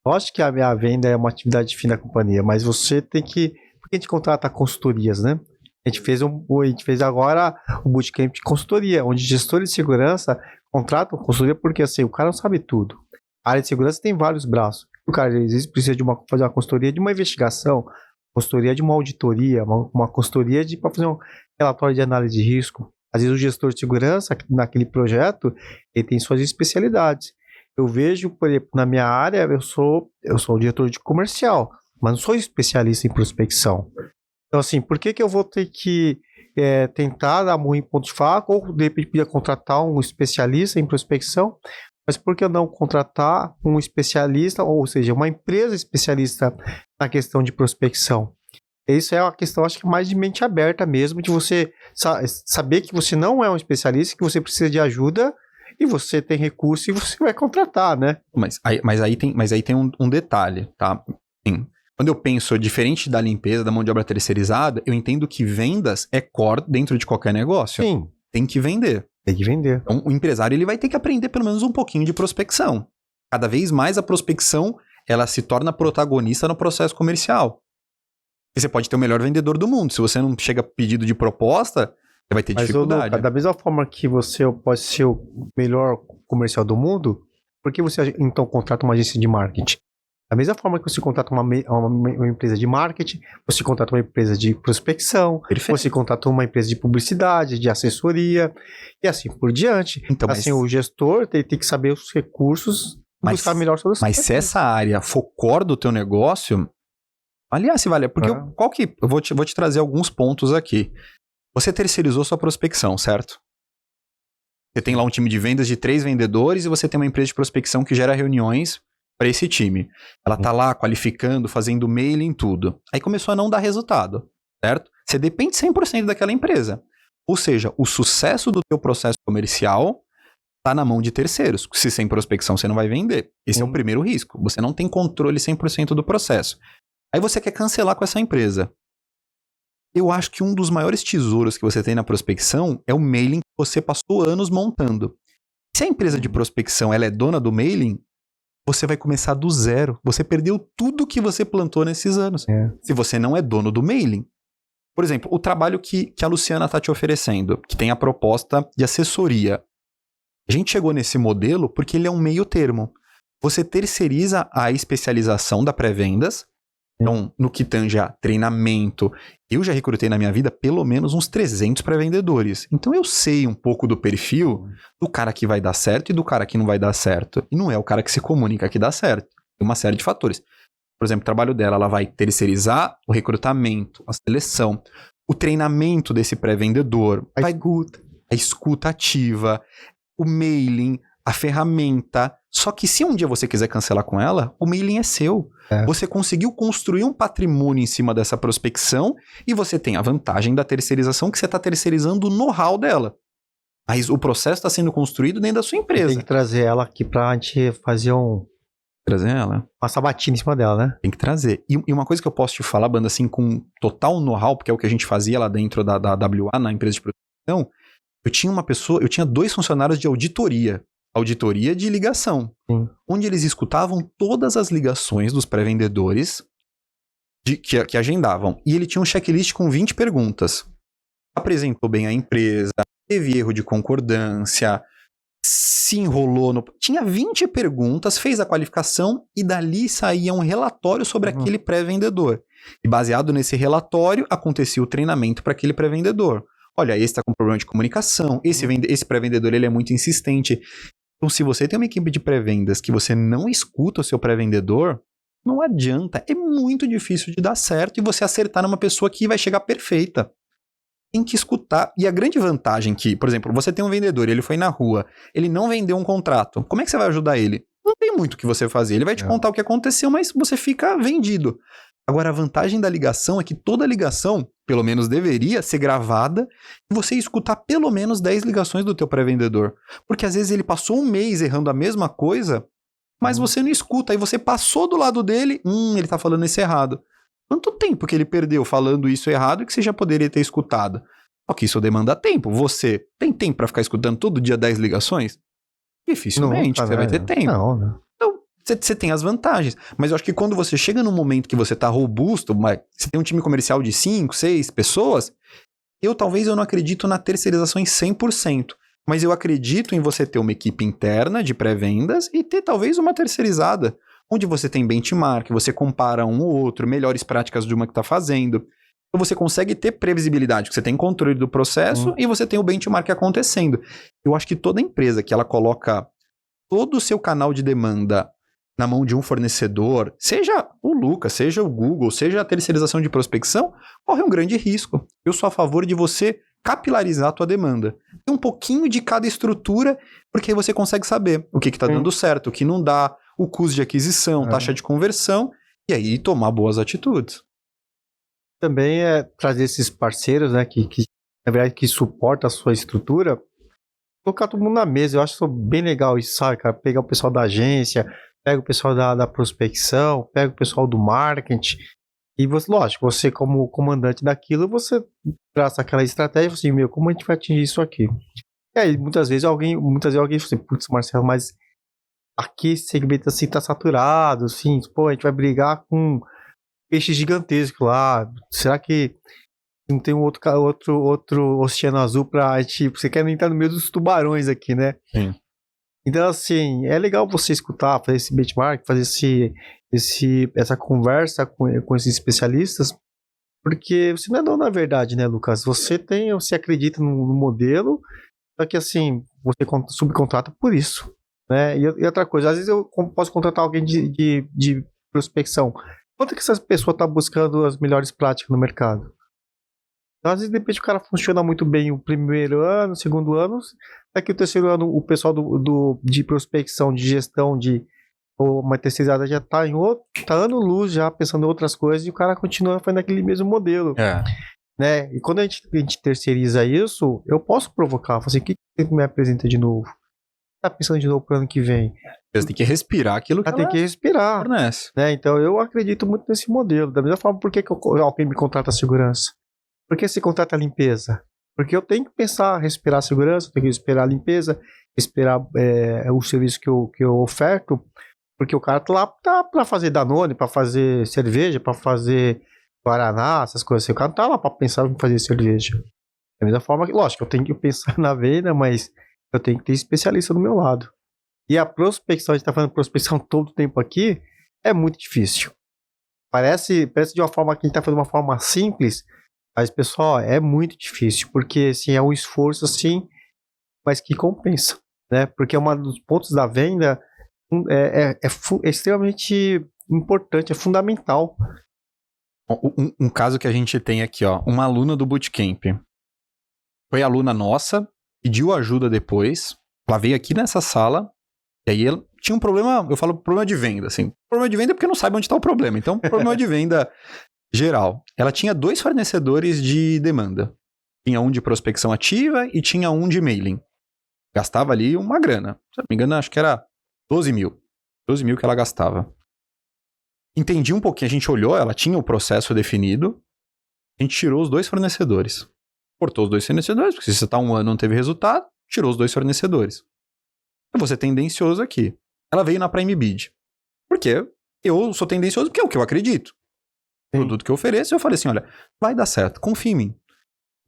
Lógico que a venda é uma atividade fim da companhia, mas você tem que... Por que a gente contrata consultorias, né? A gente fez agora o bootcamp de consultoria, onde gestores de segurança contratam consultoria porque assim, o cara não sabe tudo. A área de segurança tem vários braços. O cara às vezes precisa fazer uma consultoria de uma investigação, consultoria de uma auditoria, uma consultoria para fazer um relatório de análise de risco. Às vezes o gestor de segurança, naquele projeto, ele tem suas especialidades. Eu vejo, por exemplo, na minha área, eu sou o diretor de comercial, mas não sou especialista em prospecção. Então, assim, por que eu vou ter que tentar dar murro em ponto de faca, ou de repente podia contratar um especialista em prospecção, mas por que não contratar um especialista, ou seja, uma empresa especialista na questão de prospecção? Isso é uma questão, acho que mais de mente aberta mesmo, de você saber que você não é um especialista, que você precisa de ajuda, e você tem recurso e você vai contratar, né? Mas aí tem um detalhe, tá? Sim. Quando eu penso diferente da limpeza, da mão de obra terceirizada, eu entendo que vendas é core dentro de qualquer negócio. Sim. Tem que vender. Tem que vender. Então, o empresário ele vai ter que aprender pelo menos um pouquinho de prospecção. Cada vez mais a prospecção, ela se torna protagonista no processo comercial. E você pode ter o melhor vendedor do mundo. Se você não chega pedido de proposta, você vai ter dificuldade. Da mesma forma que você pode ser o melhor comercial do mundo, por que você então contrata uma agência de marketing? Da mesma forma que você contrata uma empresa de marketing, você contrata uma empresa de prospecção, Perfeito. Você contrata uma empresa de publicidade, de assessoria, e assim por diante. Então, assim, o gestor tem que saber os recursos e buscar a melhor solução. Mas se essa área for core do teu negócio, aliás, se vale, porque eu vou te trazer alguns pontos aqui. Você terceirizou sua prospecção, certo? Você tem lá um time de vendas de 3 vendedores e você tem uma empresa de prospecção que gera reuniões para esse time. Ela tá lá qualificando, fazendo mailing, tudo. Aí começou a não dar resultado, certo? Você depende 100% daquela empresa. Ou seja, o sucesso do teu processo comercial tá na mão de terceiros. Se sem prospecção você não vai vender. Esse é o primeiro risco. Você não tem controle 100% do processo. Aí você quer cancelar com essa empresa. Eu acho que um dos maiores tesouros que você tem na prospecção é o mailing que você passou anos montando. Se a empresa de prospecção ela é dona do mailing, você vai começar do zero. Você perdeu tudo que você plantou nesses anos. Se você não é dono do mailing. Por exemplo, o trabalho que a Luciana está te oferecendo, que tem a proposta de assessoria. A gente chegou nesse modelo porque ele é um meio termo. Você terceiriza a especialização da pré-vendas. Então, no que tange a treinamento, eu já recrutei na minha vida pelo menos uns 300 pré-vendedores. Então, eu sei um pouco do perfil do cara que vai dar certo e do cara que não vai dar certo. E não é o cara que se comunica que dá certo. Tem uma série de fatores. Por exemplo, o trabalho dela, ela vai terceirizar o recrutamento, a seleção, o treinamento desse pré-vendedor, a escuta ativa, o mailing, a ferramenta. Só que se um dia você quiser cancelar com ela, o mailing é seu. Você conseguiu construir um patrimônio em cima dessa prospecção e você tem a vantagem da terceirização que você está terceirizando o know-how dela. Mas o processo está sendo construído dentro da sua empresa. Tem que trazer ela aqui para a gente fazer Trazer ela? Uma sabatina em cima dela, né? Tem que trazer. E uma coisa que eu posso te falar, Banda, assim, com total know-how, porque é o que a gente fazia lá dentro da WA, na empresa de prospecção, eu tinha 2 funcionários de auditoria de ligação, onde eles escutavam todas as ligações dos pré-vendedores que agendavam. E ele tinha um checklist com 20 perguntas. Apresentou bem a empresa, teve erro de concordância, se enrolou Tinha 20 perguntas, fez a qualificação e dali saía um relatório sobre aquele pré-vendedor. E baseado nesse relatório, acontecia o treinamento para aquele pré-vendedor. Olha, esse está com problema de comunicação, esse pré-vendedor ele é muito insistente. Então, se você tem uma equipe de pré-vendas que você não escuta o seu pré-vendedor, não adianta. É muito difícil de dar certo e você acertar numa pessoa que vai chegar perfeita. Tem que escutar. E a grande vantagem que, por exemplo, você tem um vendedor, ele foi na rua, ele não vendeu um contrato. Como é que você vai ajudar ele? Não tem muito o que você fazer. Ele vai te contar o que aconteceu, mas você fica vendido. Agora, a vantagem da ligação é que toda ligação pelo menos deveria ser gravada, e você escutar pelo menos 10 ligações do teu pré-vendedor. Porque às vezes ele passou um mês errando a mesma coisa, mas você não escuta, aí você passou do lado dele, ele tá falando isso errado. Quanto tempo que ele perdeu falando isso errado que você já poderia ter escutado? Só que isso demanda tempo. Você tem tempo pra ficar escutando todo dia 10 ligações? Dificilmente, você vai ter tempo. Não. Então, você tem as vantagens. Mas eu acho que quando você chega num momento que você tá robusto, você tem um time comercial de 5, 6 pessoas, talvez eu não acredito na terceirização em 100%. Mas eu acredito em você ter uma equipe interna de pré-vendas e ter talvez uma terceirizada, onde você tem benchmark, você compara um ou outro, melhores práticas de uma que está fazendo. Então você consegue ter previsibilidade, que você tem controle do processo e você tem o benchmark acontecendo. Eu acho que toda empresa que ela coloca todo o seu canal de demanda na mão de um fornecedor, seja o Lucas, seja o Google, seja a terceirização de prospecção, corre um grande risco. Eu sou a favor de você capilarizar a tua demanda. Tem um pouquinho de cada estrutura, porque aí você consegue saber o que está dando certo, o que não dá, o custo de aquisição, taxa de conversão, e aí tomar boas atitudes. Também é trazer esses parceiros, né, que na verdade, que suportam a sua estrutura, colocar todo mundo na mesa. Eu acho bem legal isso, sabe, cara? Pegar o pessoal da agência, pega o pessoal da prospecção, pega o pessoal do marketing, e você, lógico, você como comandante daquilo, você traça aquela estratégia, assim, como a gente vai atingir isso aqui? E aí, muitas vezes alguém fala assim, putz, Marcelo, mas aqui esse segmento assim tá saturado, assim, pô, a gente vai brigar com peixe gigantesco lá, será que não tem outro oceano azul pra gente, você quer entrar no meio dos tubarões aqui, né? Sim. Então, assim, é legal você escutar, fazer esse benchmark, fazer essa conversa com esses especialistas, porque você não é dono da verdade, né, Lucas? Você acredita no modelo, só que, assim, você subcontrata por isso, né? E outra coisa, às vezes eu posso contratar alguém de prospecção. Quanto que essa pessoa está buscando as melhores práticas no mercado? Então, às vezes, de repente, o cara funciona muito bem o primeiro ano, o segundo ano, daqui o terceiro ano, o pessoal de prospecção, de gestão, ou uma terceirizada já está ano-luz, já pensando em outras coisas, e o cara continua fazendo aquele mesmo modelo. Né? E quando a gente terceiriza isso, eu posso provocar, falar assim, o que você me apresenta de novo? Tá pensando de novo pro ano que vem? Você tem que respirar aquilo que tem que respirar. Fornece. Né? Então, eu acredito muito nesse modelo. Da mesma forma, por que alguém me contrata a segurança? Por que se contrata a limpeza? Porque eu tenho que pensar, respirar a segurança, tenho que respirar a limpeza, respirar o serviço que eu oferto, porque o cara tá lá para fazer Danone, para fazer cerveja, para fazer Guaraná, essas coisas assim. O cara não tá lá para pensar em fazer cerveja. Da mesma forma que, lógico, eu tenho que pensar na venda, mas eu tenho que ter especialista do meu lado. E a prospecção, a gente tá fazendo prospecção todo o tempo aqui, é muito difícil. Parece de uma forma que a gente tá fazendo uma forma simples, mas, pessoal, é muito difícil, porque, assim, é um esforço, assim, mas que compensa, né? Porque é um dos pontos da venda é extremamente importante, é fundamental. Um caso que a gente tem aqui, ó, uma aluna do Bootcamp. Foi aluna nossa, pediu ajuda depois, ela veio aqui nessa sala, e aí ela tinha um problema, eu falo problema de venda, assim. Problema de venda é porque não sabe onde está o problema, então problema de venda geral. Ela tinha 2 fornecedores de demanda. Tinha um de prospecção ativa e tinha um de mailing. Gastava ali uma grana. Se não me engano, acho que era 12 mil. 12 mil que ela gastava. Entendi um pouquinho, a gente olhou, ela tinha o processo definido, a gente tirou os 2 fornecedores. Cortou os 2 fornecedores, porque se você está um ano e não teve resultado, tirou os 2 fornecedores. Eu vou ser tendencioso aqui. Ela veio na Prime Bid. Por quê? Eu sou tendencioso porque é o que eu acredito. O produto que eu ofereço, eu falei assim, olha, vai dar certo, confia em mim.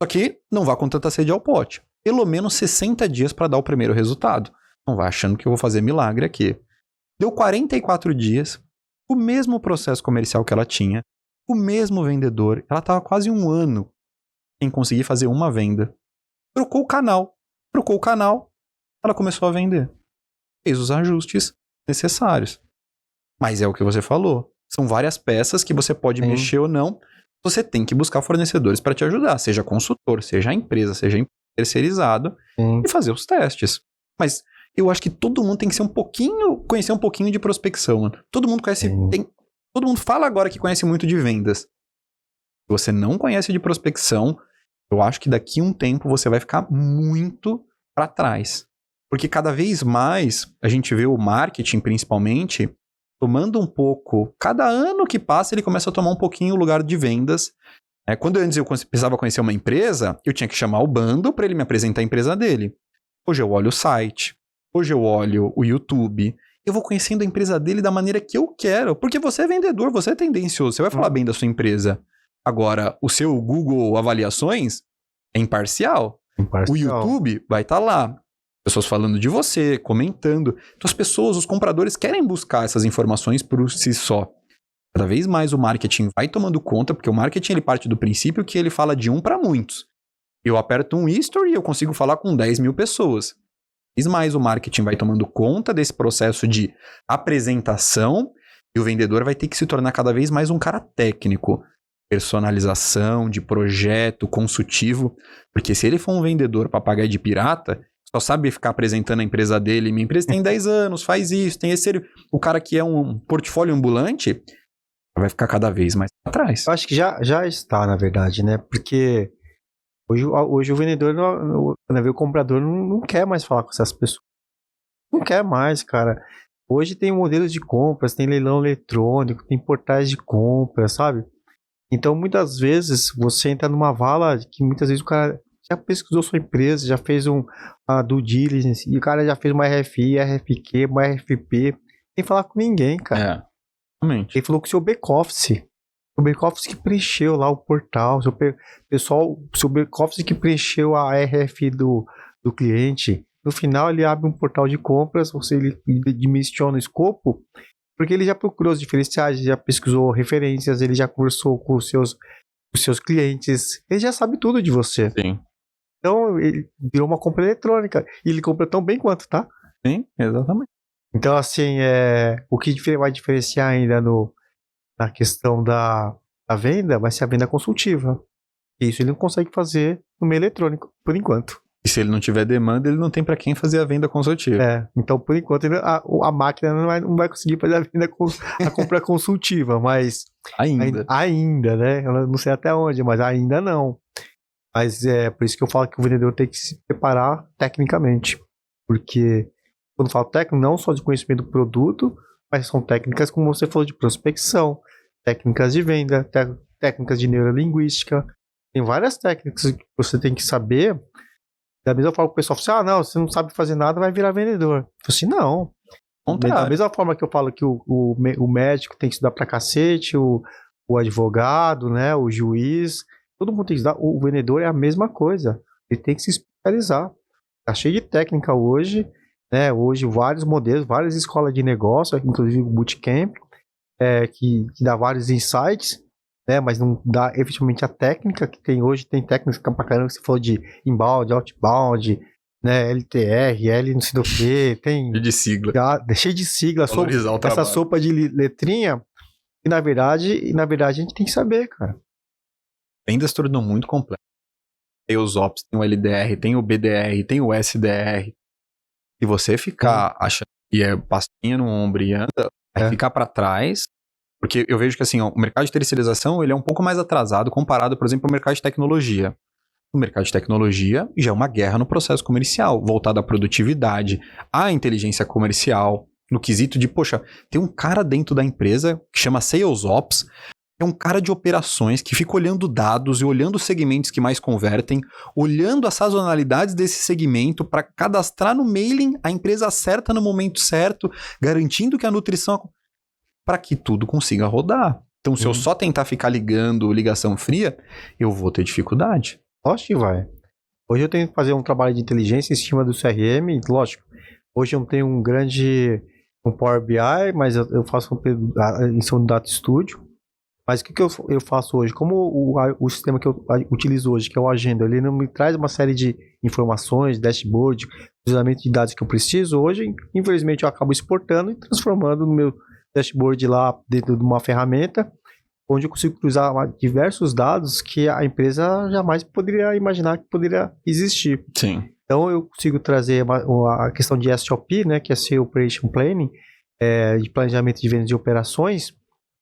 Só que não vá com tanta sede ao pote. Pelo menos 60 dias para dar o primeiro resultado. Não vai achando que eu vou fazer milagre aqui. Deu 44 dias, o mesmo processo comercial que ela tinha, o mesmo vendedor, ela estava quase um ano sem conseguir fazer uma venda. Trocou o canal, ela começou a vender. Fez os ajustes necessários. Mas é o que você falou. São várias peças que você pode mexer ou não. Você tem que buscar fornecedores para te ajudar. Seja consultor, seja a empresa, seja terceirizado. E fazer os testes. Mas eu acho que todo mundo tem que ser conhecer um pouquinho de prospecção. Mano. Todo mundo conhece... todo mundo fala agora que conhece muito de vendas. Se você não conhece de prospecção, eu acho que daqui a um tempo você vai ficar muito para trás. Porque cada vez mais a gente vê o marketing, principalmente, tomando um pouco... Cada ano que passa, ele começa a tomar um pouquinho o lugar de vendas. Quando antes eu precisava conhecer uma empresa, eu tinha que chamar o bando para ele me apresentar a empresa dele. Hoje eu olho o site, hoje eu olho o YouTube, eu vou conhecendo a empresa dele da maneira que eu quero, porque você é vendedor, você é tendencioso, você vai falar bem da sua empresa. Agora, o seu Google Avaliações é imparcial. O YouTube vai estar lá, pessoas falando de você, comentando. Então as pessoas, os compradores querem buscar essas informações por si só. Cada vez mais o marketing vai tomando conta, porque o marketing ele parte do princípio que ele fala de um para muitos. Eu aperto um history e eu consigo falar com 10 mil pessoas. Cada vez mais o marketing vai tomando conta desse processo de apresentação e o vendedor vai ter que se tornar cada vez mais um cara técnico. Personalização, de projeto, consultivo. Porque se ele for um vendedor papagaio de pirata, só sabe ficar apresentando a empresa dele. Minha empresa tem 10 anos, faz isso, tem esse... O cara que é um portfólio ambulante... vai ficar cada vez mais atrás. Eu acho que já está, na verdade, né? Porque hoje o vendedor, o comprador não quer mais falar com essas pessoas. Não quer mais, cara. Hoje tem modelos de compras, tem leilão eletrônico, tem portais de compras, sabe? Então, muitas vezes, você entra numa vala que muitas vezes o cara já pesquisou sua empresa, já fez uma due diligence, e o cara já fez uma RFI, RFQ, uma RFP, sem falar com ninguém, cara. Ele falou que o seu back-office, o back-office que preencheu lá o portal, seu back-office que preencheu a RF do cliente, no final ele abre um portal de compras, ele dimensiona o escopo, porque ele já procurou os diferenciais, já pesquisou referências, ele já conversou com os seus clientes, ele já sabe tudo de você. Sim. Então ele virou uma compra eletrônica, e ele compra tão bem quanto, tá? Sim, exatamente. Então, assim, o que vai diferenciar ainda na questão da venda vai ser a venda consultiva. Isso ele não consegue fazer no meio eletrônico, por enquanto. E se ele não tiver demanda, ele não tem para quem fazer a venda consultiva. Então, por enquanto, a máquina não vai conseguir fazer a compra consultiva, mas... Ainda, né? Eu não sei até onde, mas ainda não. Mas é por isso que eu falo que o vendedor tem que se preparar tecnicamente. Porque... Quando eu falo técnico, não só de conhecimento do produto, mas são técnicas, como você falou, de prospecção, técnicas de venda, técnicas de neurolinguística. Tem várias técnicas que você tem que saber. Da mesma forma que o pessoal fala assim, não, você não sabe fazer nada, vai virar vendedor. Eu falo assim, não. Da mesma forma que eu falo que o médico tem que estudar pra cacete, o advogado, né, o juiz, todo mundo tem que estudar. O vendedor é a mesma coisa. Ele tem que se especializar. Tá cheio de técnica hoje. Hoje vários modelos, várias escolas de negócio, inclusive o Bootcamp, que dá vários insights, mas não dá efetivamente a técnica que tem hoje. Tem técnicas pra caramba que você falou de inbound, outbound, LTR, L não sei do que, tem... Cheio de sigla. Cheio de sigla, essa sopa de letrinha, e na verdade a gente tem que saber, cara. Vendas tornou muito complexo. Tem os Ops, tem o LDR, tem o BDR, tem o SDR. Se você ficar achando que é pastinha no ombro e anda, vai ficar para trás, porque eu vejo que assim, o mercado de terceirização ele é um pouco mais atrasado comparado, por exemplo, ao mercado de tecnologia. O mercado de tecnologia já é uma guerra no processo comercial, voltado à produtividade, à inteligência comercial, no quesito de, poxa, tem um cara dentro da empresa que chama Sales Ops, é um cara de operações que fica olhando dados e olhando os segmentos que mais convertem, olhando as sazonalidades desse segmento para cadastrar no mailing a empresa certa no momento certo, garantindo que a nutrição... para que tudo consiga rodar. Então, se eu só tentar ficar ligando ligação fria, eu vou ter dificuldade. Lógico que vai. Hoje eu tenho que fazer um trabalho de inteligência em cima do CRM, lógico. Hoje eu não tenho um Power BI, mas eu faço em cima do Data Studio. Mas o que eu faço hoje? Como o sistema que eu utilizo hoje, que é o Agenda, ele não me traz uma série de informações, dashboard, cruzamento de dados que eu preciso, hoje, infelizmente, eu acabo exportando e transformando no meu dashboard lá dentro de uma ferramenta, onde eu consigo cruzar diversos dados que a empresa jamais poderia imaginar que poderia existir. Sim. Então, eu consigo trazer a questão de SOP, né, que é Sales Operation Planning, de planejamento de vendas e operações,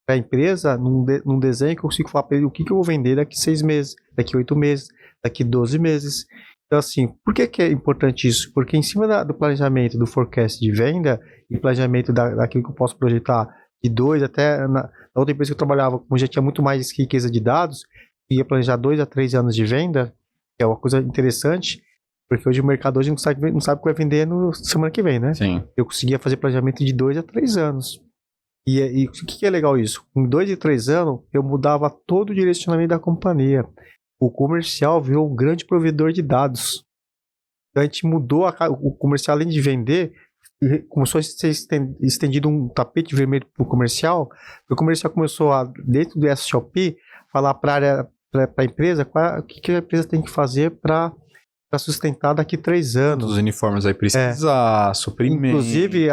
para a empresa, num desenho que eu consigo falar para ele o que eu vou vender daqui 6 meses, daqui 8 meses, daqui 12 meses. Então, assim, por que é importante isso? Porque em cima do planejamento do forecast de venda e planejamento daquilo que eu posso projetar de 2 até na outra empresa que eu trabalhava, como já tinha muito mais riqueza de dados, ia planejar 2 a 3 anos de venda, que é uma coisa interessante, porque hoje o mercado hoje não sabe o que vai vender no semana que vem, né? Sim. Eu conseguia fazer planejamento de 2 a 3 anos. E o que é legal isso? Em 2 e 3 anos, eu mudava todo o direcionamento da companhia. O comercial virou um grande provedor de dados. Então a gente mudou, o comercial, além de vender, começou a ser estendido um tapete vermelho para o comercial. O comercial começou, dentro do SOP, falar para a empresa o que a empresa tem que fazer para sustentar daqui 3 anos. Os uniformes aí precisar, suprimento. Inclusive,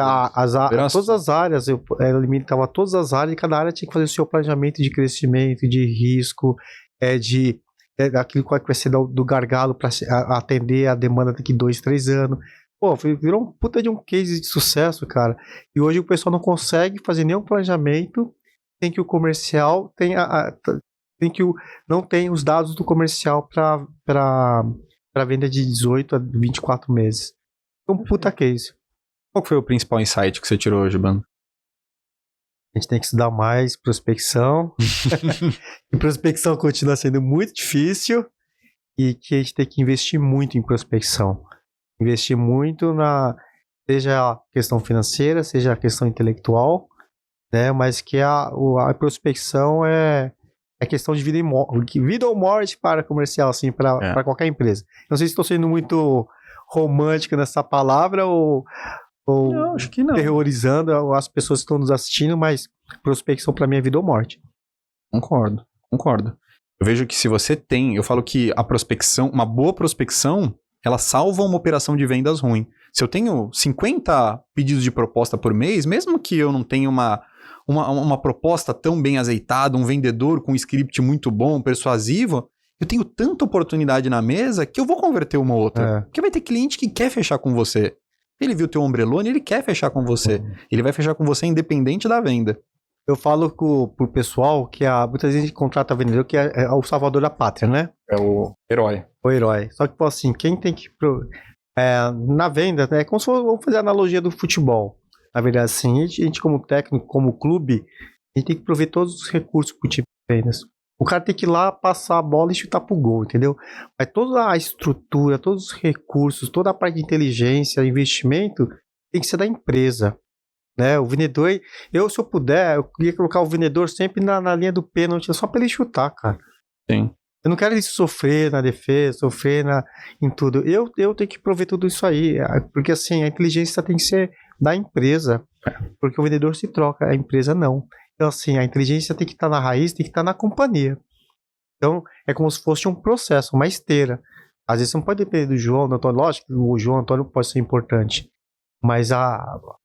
todas as áreas, eu limitava todas as áreas e cada área tinha que fazer o seu planejamento de crescimento, de risco, aquilo que vai ser do gargalo para atender a demanda daqui 2, 3 anos. Pô, virou um puta de um case de sucesso, cara. E hoje o pessoal não consegue fazer nenhum planejamento sem que o comercial não tenha os dados do comercial para venda de 18 a 24 meses. Um puta case. Qual foi o principal insight que você tirou hoje, Bando? A gente tem que estudar mais prospecção. E prospecção continua sendo muito difícil e que a gente tem que investir muito em prospecção. Investir muito seja a questão financeira, seja a questão intelectual, né? Mas que a prospecção é questão de vida ou morte para comercial, assim, para qualquer empresa. Não sei se estou sendo muito romântico nessa palavra ou não, acho que não. Terrorizando as pessoas que estão nos assistindo, mas prospecção para mim é vida ou morte. Concordo. Eu vejo que se você eu falo que a prospecção, uma boa prospecção, ela salva uma operação de vendas ruim. Se eu tenho 50 pedidos de proposta por mês, mesmo que eu não tenha uma proposta tão bem azeitada, um vendedor com um script muito bom, persuasivo, eu tenho tanta oportunidade na mesa que eu vou converter uma ou outra. Porque vai ter cliente que quer fechar com você. Ele viu teu ombrelone, ele quer fechar com você. Ele vai fechar com você independente da venda. Eu falo pro pessoal que muitas vezes a gente contrata vendedor que é o salvador da pátria, né? É o herói. O herói. Só que, assim, quem tem que... na venda, é como se vamos fazer a analogia do futebol. Na verdade, assim, a gente como técnico, como clube, a gente tem que prover todos os recursos pro time de vendas. O cara tem que ir lá, passar a bola e chutar pro gol, entendeu? Mas toda a estrutura, todos os recursos, toda a parte de inteligência, investimento, tem que ser da empresa, né? O vendedor, se eu puder, eu queria colocar o vendedor sempre na linha do pênalti, só pra ele chutar, cara. Sim. Eu não quero ele sofrer na defesa, sofrer em tudo. Eu tenho que prover tudo isso aí, porque assim, a inteligência tem que ser da empresa, porque o vendedor se troca, a empresa não. Então, assim, a inteligência tem que estar na raiz, tem que estar na companhia. Então, é como se fosse um processo, uma esteira. Às esse não pode depender do João, do Antônio. Lógico que o João Antônio pode ser importante. Mas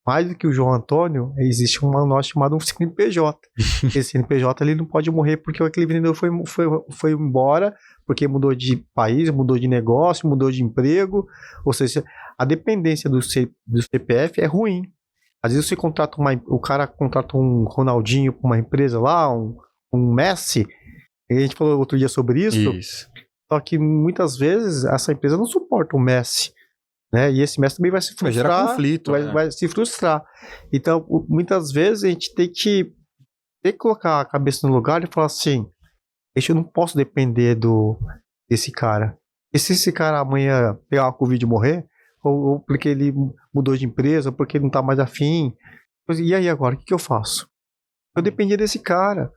mais do que o João Antônio, existe um nós chamado um CNPJ. Esse CNPJ ele não pode morrer porque aquele vendedor foi embora, porque mudou de país, mudou de negócio, mudou de emprego. Ou seja, a dependência do CPF é ruim. Às vezes o cara contrata um Ronaldinho para uma empresa lá, um Messi, e a gente falou outro dia sobre isso. Só que muitas vezes essa empresa não suporta o Messi, né? E esse Messi também vai se frustrar. Vai gerar conflito. Vai se frustrar. Então, muitas vezes a gente tem que colocar a cabeça no lugar e falar assim, eu não posso depender desse cara. E se esse cara amanhã pegar uma Covid e morrer, ou porque ele mudou de empresa, ou porque ele não tá mais afim. E aí agora, o que eu faço? Eu dependia desse cara.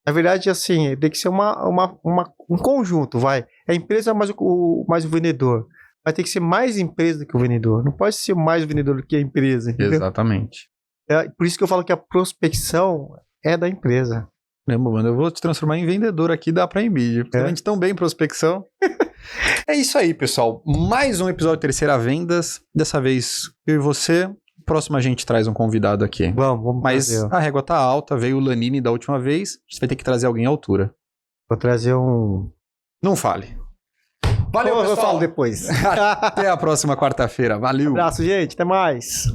Na verdade, assim, tem que ser um conjunto, vai. É a empresa mais o vendedor. Vai ter que ser mais empresa do que o vendedor. Não pode ser mais o vendedor do que a empresa. Entendeu? Exatamente. Por isso que eu falo que a prospecção é da empresa. Mano, eu vou te transformar em vendedor aqui da Prime Video. Você vende tão bem prospecção. É isso aí, pessoal. Mais um episódio de Terceira Vendas. Dessa vez, eu e você. Próximo a gente traz um convidado aqui. Vamos Mas trazer. A régua tá alta. Veio o Lanini da última vez. A gente vai ter que trazer alguém à altura. Vou trazer um... Não fale. Valeu, pessoal. Eu falo depois. Até a próxima quarta-feira. Valeu. Um abraço, gente. Até mais.